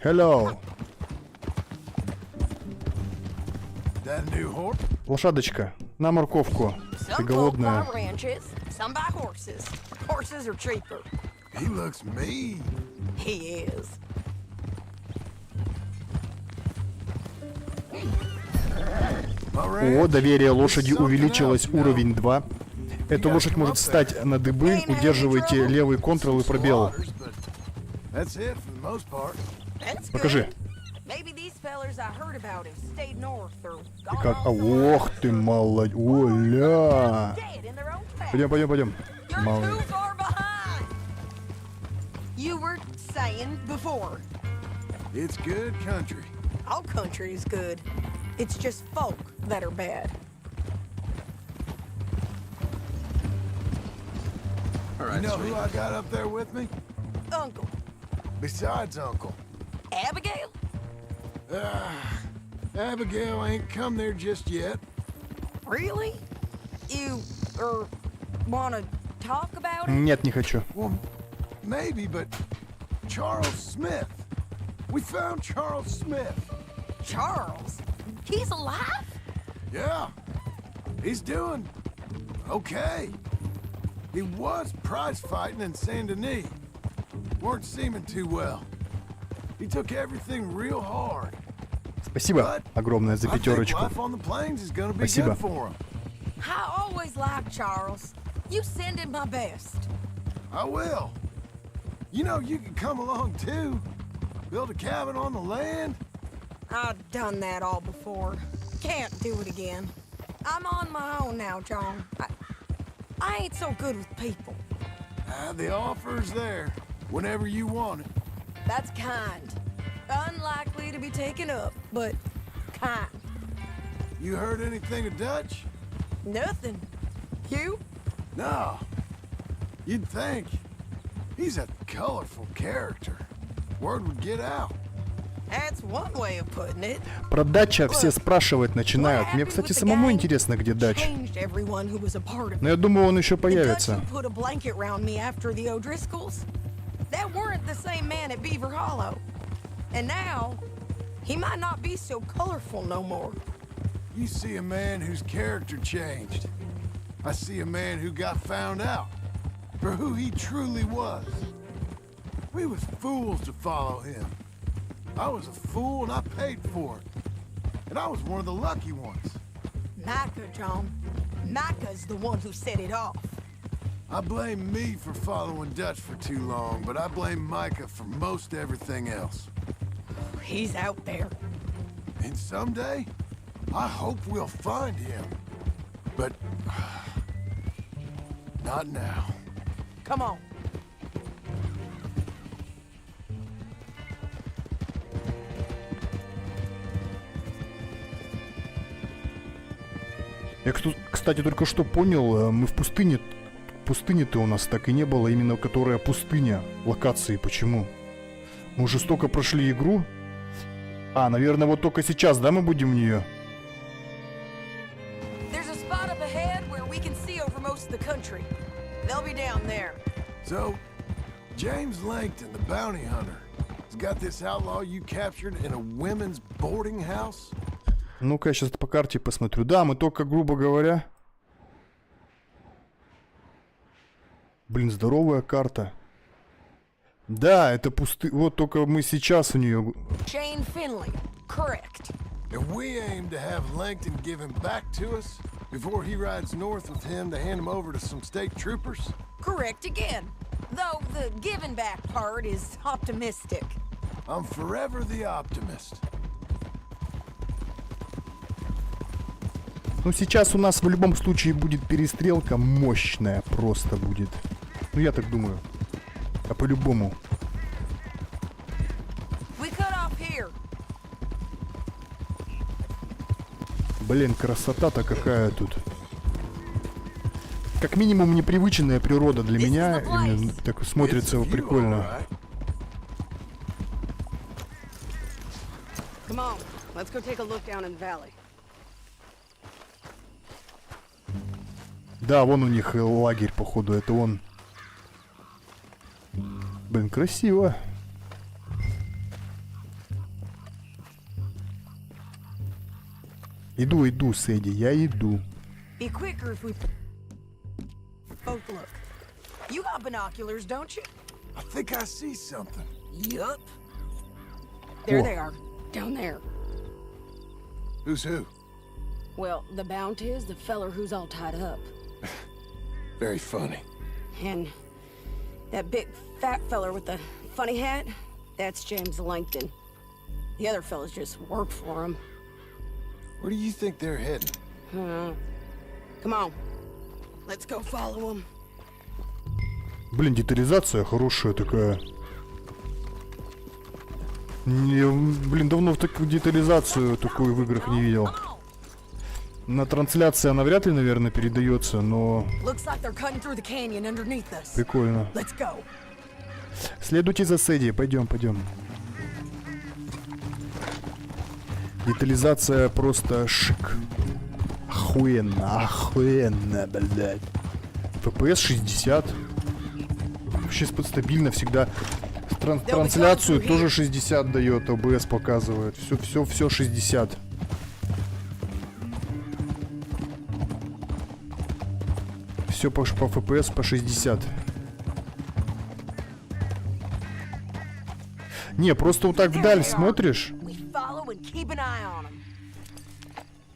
Hello. That new horse? Лошадочка, на морковку. Ты голодная. Some buy horses. Horses are cheaper. He looks mean. He is. О, доверие лошади увеличилось, уровень 2. Эта лошадь может встать на дыбы, удерживайте левый контрол и пробел. Покажи. И как? Ох ты, молодец. Оля. Пойдем, пойдем, пойдем. Молодец. You were saying before. It's good country. All country is good. It's just folk that are bad. All right, you know who I got up there with me? Uncle. Besides Uncle. Abigail? Abigail ain't come there just yet. Really? You, wanna talk about it? Нет, не хочу. Well, maybe, but Charles Smith. We found Charles Smith. Charles? He's alive? Yeah. He's doing okay. He was prize fighting in Saint Denis. Weren't seeming too well. He took everything real hard. Спасибо огромное за пятерочку. Спасибо. I always liked Charles. You send him my best. I will. You know, you can come along too. Build a cabin on the land. I've done that all before. Can't do it again. I'm on my own now, John. I ain't so good with people. The offer's there, whenever you want it. That's kind. Unlikely to be taken up, but time. You heard anything of Dutch? Nothing. You? No. You'd think. He's a colorful character. Word would get out. That's one way of putting it. Про Дача все спрашивать начинают. Мне, кстати, самому интересно, где Дач. Changed everyone who was a part of it. Но я думаю, он еще The Dutch появится. who put a blanket round me after the O'Driscolls? That weren't the same man at Beaver Hollow. And now, he might not be so colorful no more. You see a man whose character changed. I see a man who got found out for who he truly was. We was fools to follow him. I was a fool and I paid for it. And I was one of the lucky ones. Micah, John. Micah's the one who set it off. I blame me for following Dutch for too long, but I blame Micah for most everything else. He's out there. And someday, I hope we'll find him. But not now. Come on. Я, кстати, только что понял, мы в пустыне. Пустыни-то у нас так и не было, именно которая пустыня. Локации, почему? Мы уже столько прошли игру. А, наверное, вот только сейчас, да, мы будем в нее? So, James Langton, the bounty hunter, has got this outlaw you captured in a women's boarding house? Ну-ка, я сейчас по карте посмотрю. Да, мы только, грубо говоря... Блин, здоровая карта. Да, это Вот только мы сейчас у нее... Jane Finley, correct. And we aim to have Langton give him back to us before he rides north with him to hand him over to some state troopers? Correct again. Though the giving back part is optimistic. I'm forever the optimist. Ну, сейчас у нас в любом случае будет перестрелка мощная, просто будет. Ну, я так думаю. А по-любому. Блин, красота-то какая тут. Как минимум непривычная природа для меня. Именно так смотрится прикольно. Да, вон у них лагерь, походу, это он. Блин, красиво. Иду, Сэдди, я иду. Both look. You got binoculars, don't you? I think I see something. Yup. There they are, down there. Who's who? Well, the Bounty is the feller who's all tied up. Very funny. And that big fat feller with the funny hat, that's James Langton. The other fellas just work for him. Where do you think they're heading? Come on. Let's go follow him. Блин, детализация хорошая такая. Я, блин, давно в такую детализацию такую в играх не видел. На трансляции она вряд ли, наверное, передается, но... Прикольно. Следуйте за Сэдди, пойдем. Детализация просто шик. Охуенно, блядь. FPS 60. Вообще стабильно всегда. Трансляцию тоже 60 дает, OBS показывает. Все 60. Все по FPS по 60. Не, просто вот так вдаль смотришь.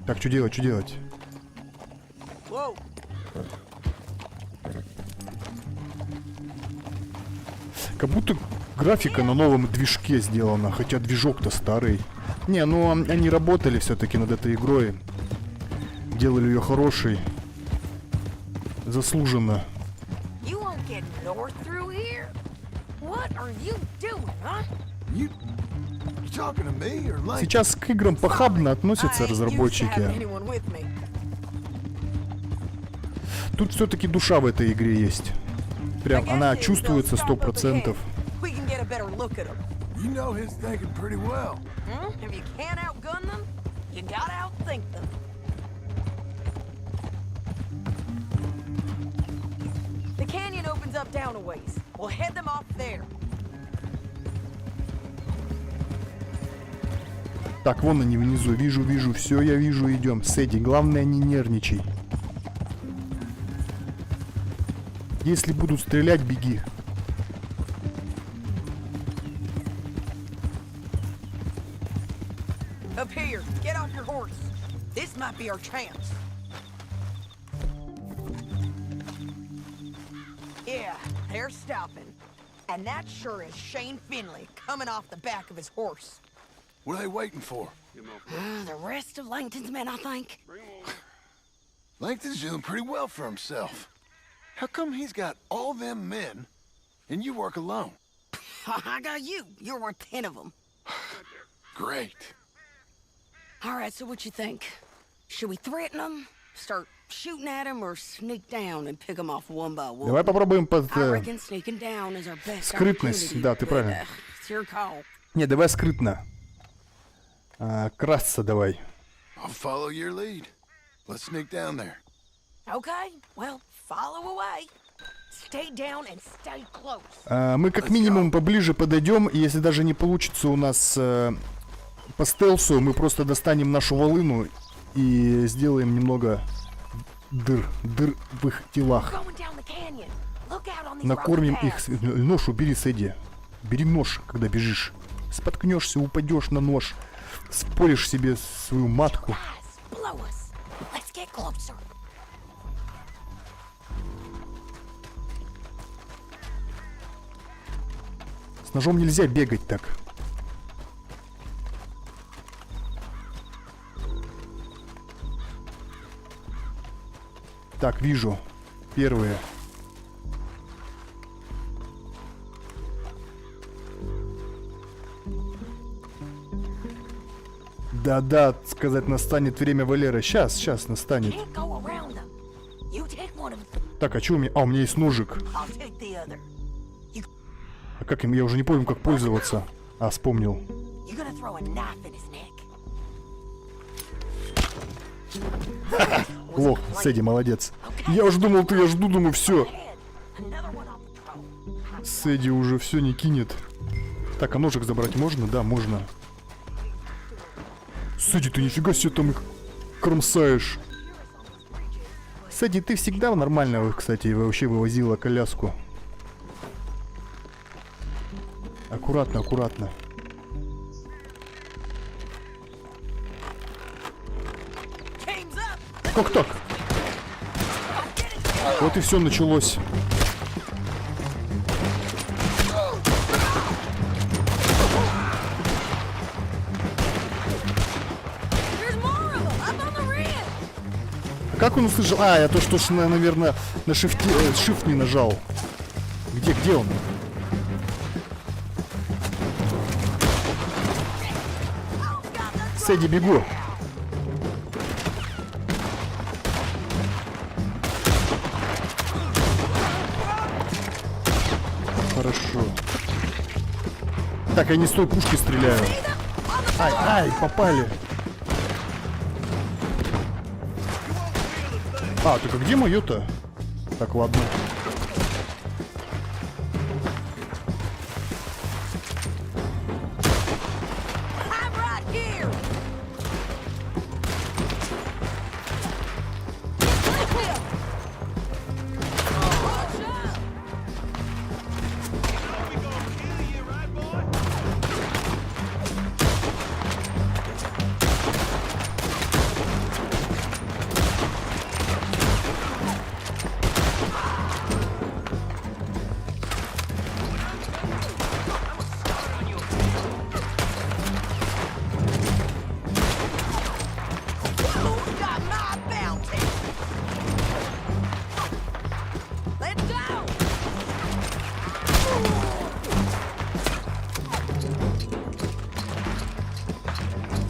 Так, что делать? Как будто графика на новом движке сделана, хотя движок-то старый. Не, ну они работали все-таки над этой игрой. Делали ее хорошей. Заслуженно. Сейчас к играм похабно относятся разработчики. Тут все-таки душа в этой игре есть. Прям она чувствуется 100%. You know his thinking pretty well. If you can't outgun them, you gotta outthink them. The canyon opens up down a ways. We'll head them off there. Так, вон они внизу. Вижу, вижу. Все, я вижу. Идем. Сэдди, главное, не нервничай. Если будут стрелять, беги. Up here, get off your horse. This might be our chance. Yeah, they're stopping. And that sure is Shane Finley coming off the back of his horse. What are they waiting for? The rest of Langton's men, I think. Langton's doing pretty well for himself. How come he's got all them men and you work alone? I got you. You're worth 10 of them. Great. All right, so what you think? Should we threaten them, start shooting at them, or sneak down and pick them off one by one? Давай попробуем под скрытность. Да, ты правильно. It's your call. Не, давай скрытно. Красться давай. I'll follow your lead. Let's sneak down there. Okay, well, follow away. Stay down and stay close. Мы как минимум поближе подойдем, и если даже не получится у нас по стелсу, мы просто достанем нашу волыну и сделаем немного дыр в их телах. Накормим их. Нож убери, Сэдди. Бери нож, когда бежишь. Споткнешься, упадешь на нож. Споришь себе свою матку. С ножом нельзя бегать так. Так, вижу. Первые. Да-да, сказать настанет время Валера. Сейчас настанет. Так, а что у меня? А, у меня есть ножик. А как им? Я уже не помню, как пользоваться. А, вспомнил. Лох, Сэдди, молодец. Я уже думал, я жду, думаю, все. Сэдди уже все не кинет. Так, а ножик забрать можно? Да, можно. Сэдди, ты нифига себе там их кромсаешь. Сэдди, ты всегда нормально, кстати, вообще вывозила коляску. Аккуратно, аккуратно. Как так? Вот и все началось. А как он услышал? А, я то, что, наверное, на шифте, shift не нажал. Где он? Сэдди, бегу. Хорошо. Так, я не с той пушки стреляю. Ай, попали. А, так а где мое-то? Так, ладно.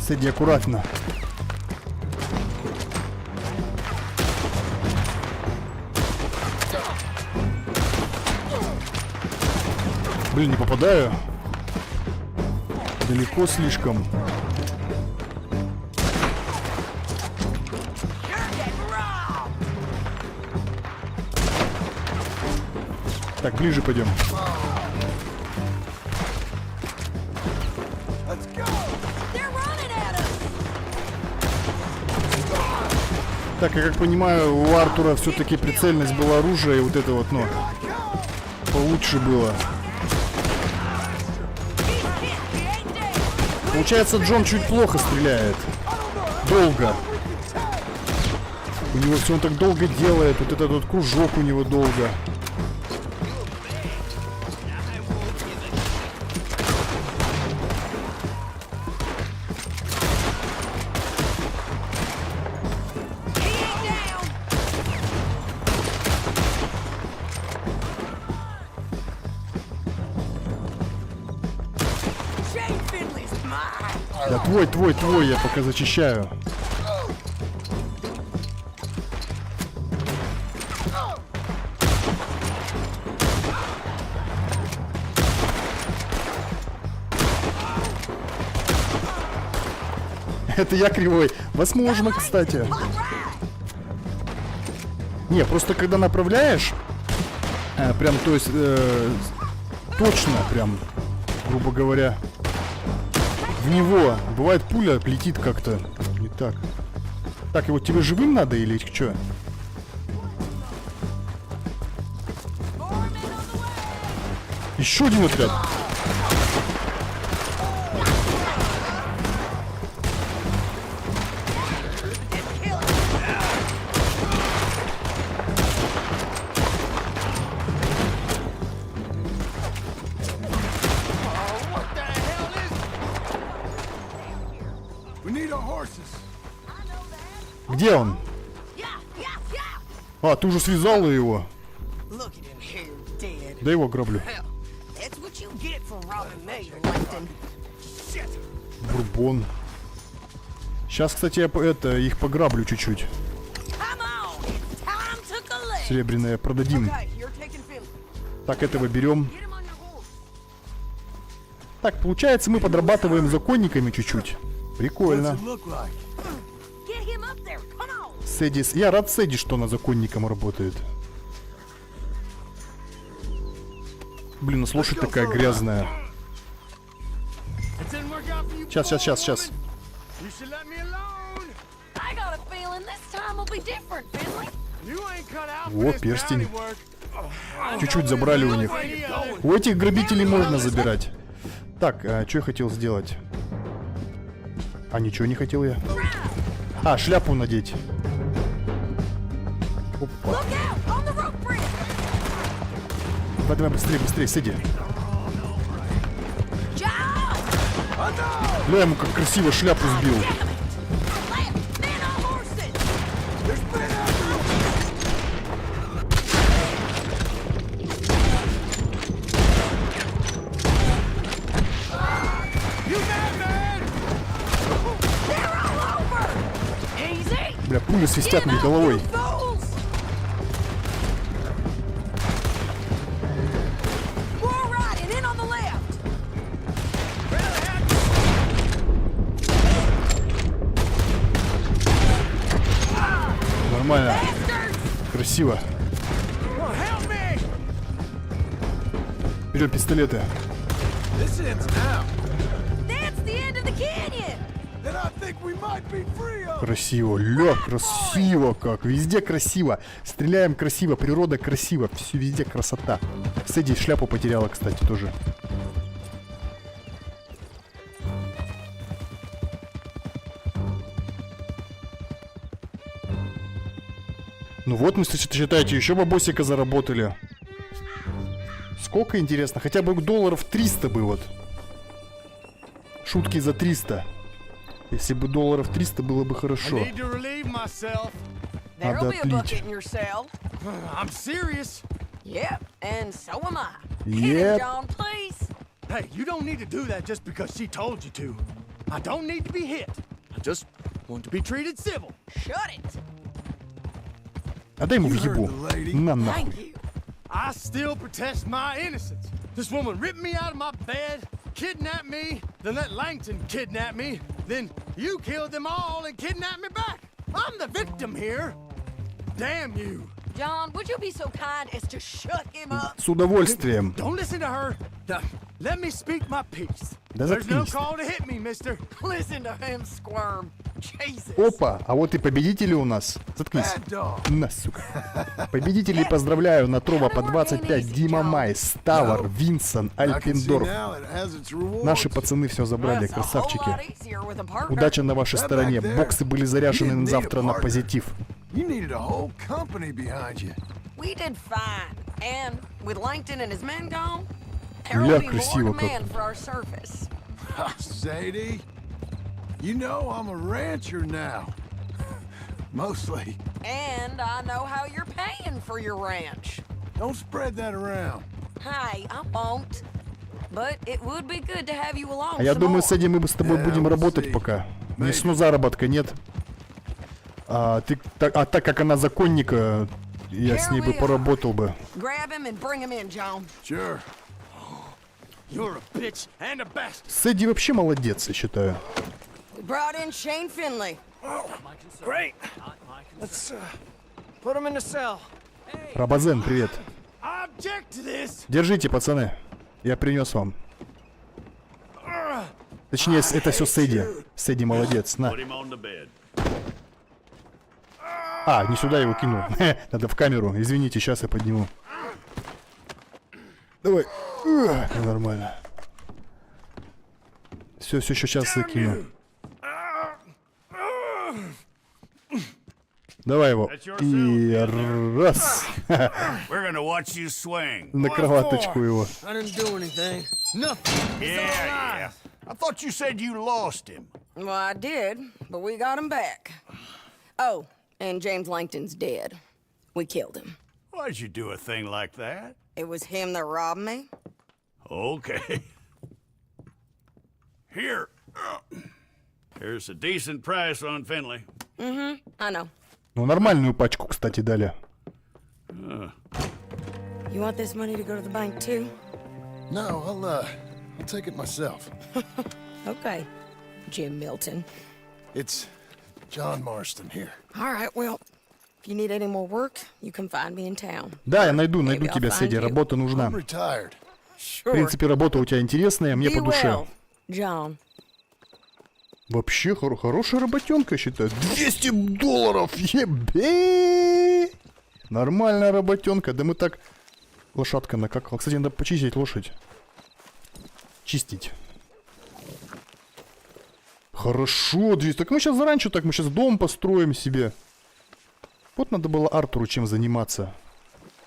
Сэдди, аккуратно. Блин, не попадаю. Далеко слишком. Так, ближе пойдем. Так, я как понимаю, у Артура все-таки прицельность была оружия, и вот это вот, ну, получше было. Получается, Джон чуть плохо стреляет. Долго. У него все он так долго делает. Вот этот вот кружок у него долго. Да твой, я пока зачищаю. Это я кривой. Возможно, кстати. Не, просто когда направляешь, прям, то есть, точно, прям, грубо говоря, в него. Бывает, пуля летит как-то не так. Так, и вот тебе живым надо или что? Еще один отряд. Где он? А, ты уже связала его. Да его граблю. Бурбон. Сейчас, кстати, я их пограблю чуть-чуть. Серебряное продадим. Так, этого берем. Так, получается, мы подрабатываем законниками чуть-чуть. Прикольно. Сэдди, я рад Сэдди, что она законником работает. Блин, у нас лошадь такая грязная. Сейчас. О, перстень. Чуть-чуть забрали у них. У этих грабителей можно забирать. Так, что я хотел сделать? А ничего не хотел я. А, шляпу надеть. Опа. Давай, быстрее, Сэдди. Бля, ему как красиво шляпу сбил. Бля, пули свистят мне головой. Нормально. Красиво. Берем пистолеты. Красиво, ля, красиво как. Везде красиво. Стреляем красиво, природа красиво. Все везде красота. Сэдди шляпу потеряла, кстати, тоже. Ну вот мы, считайте, еще бабосика заработали. Сколько, интересно? Хотя бы долларов 300 бы вот. Шутки за 300. Если бы долларов 300, было бы хорошо. Надо отлить. Yep, and so am I. Yep. John, please. Hey, you don't need to do that just because she told you to. I don't need to be hit. I just want to be treated civil. Shut it. А дай ему въебу. На нахуй. I still protest my innocence. This woman ripped me out of my bed, kidnapped me, then let Langton kidnap me, then you killed them all and kidnapped me back. I'm the victim here. Damn you. John, would you be so kind as to shut him up? С удовольствием. Don't listen to her. Now, let me speak my piece. Да There's no заткнись. call to hit me, mister. Listen to him squirm. Jesus. Опа, а вот и победители у нас. Заткнись. На, сука. Победителей поздравляю на Трова по 25. Дима Май, Ставр, Винсон, Альпендорф. Наши пацаны все забрали, красавчики. Удача на вашей стороне. Боксы были заряжены завтра на позитив. You needed a whole company behind you. We did fine. And with Langton and his men gone, there Ля, will be more красиво demand for our service. Sadie, you know I'm a rancher now. Mostly. And I know how you're paying for your ranch. Don't spread that around. Hi, I won't. But it would be good to have you along А я some думаю, more. с Эдди мы с тобой будем работать пока. Мясну заработка нет. Так как она законника, я с ней бы поработал бы. Grab him and bring him in, John. Sure. You're a bitch and a bastard. Сэдди вообще молодец, я считаю. We brought in Shane Finley. Great. Let's put him in the cell. Рабазен, привет. I object to this. Держите, пацаны. Я принес вам. Точнее, это все Сэдди. Сэдди молодец, на. А, не сюда его кинул. Надо в камеру. Извините, сейчас я подниму. Давай. Нормально. Все, сейчас закину. Давай его. И раз. На кроваточку его. I didn't do anything. Nothing. Yeah. I thought you said you lost him. Well, I did, but we got him back. Oh, and James Langton's dead. We killed him. Why'd you do a thing like that? It was him that robbed me. Okay. Here. Here's a decent price on Finley. Mm-hmm, I know. Ну, нормальную пачку, кстати, дали. You want this money to go to the bank, too? No, I'll take it myself. Okay, Jim Milton. It's John Marston here. All right, well, if you need any more work, you can find me in town. Да, я найду тебя, Сэдди. Работа нужна. I'm retired. В принципе, работа у тебя интересная, мне по душе. Well, John. Вообще хорошая работенка, я считаю. $200! Ебе! Нормальная работенка. Да мы так... Лошадка накакала. Кстати, надо почистить лошадь. Чистить. Хорошо, 200. Так мы сейчас заранее, так мы сейчас дом построим себе. Вот надо было Артуру чем заниматься.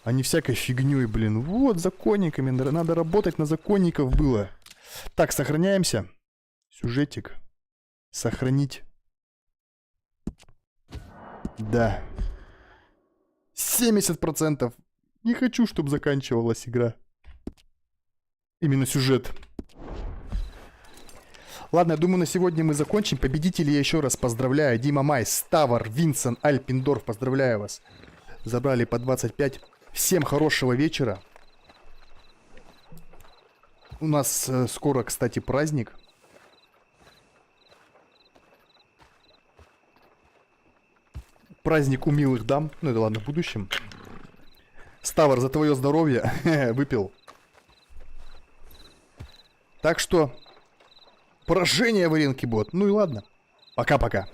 А не всякой фигней, блин. Вот, законниками. Надо работать на законников было. Так, сохраняемся. Сюжетик. Сохранить. Да. 70%. Не хочу, чтобы заканчивалась игра. Именно сюжет. Ладно, я думаю, на сегодня мы закончим. Победителей я еще раз поздравляю. Дима Май, Ставр, Винсон, Альпендорф. Поздравляю вас. Забрали по 25. Всем хорошего вечера. У нас скоро, кстати, праздник. Праздник у милых дам. Ну, это ладно, в будущем. Ставр, за твое здоровье. Выпил. Так что... Поражение в ринке бот. Ну и ладно. Пока-пока.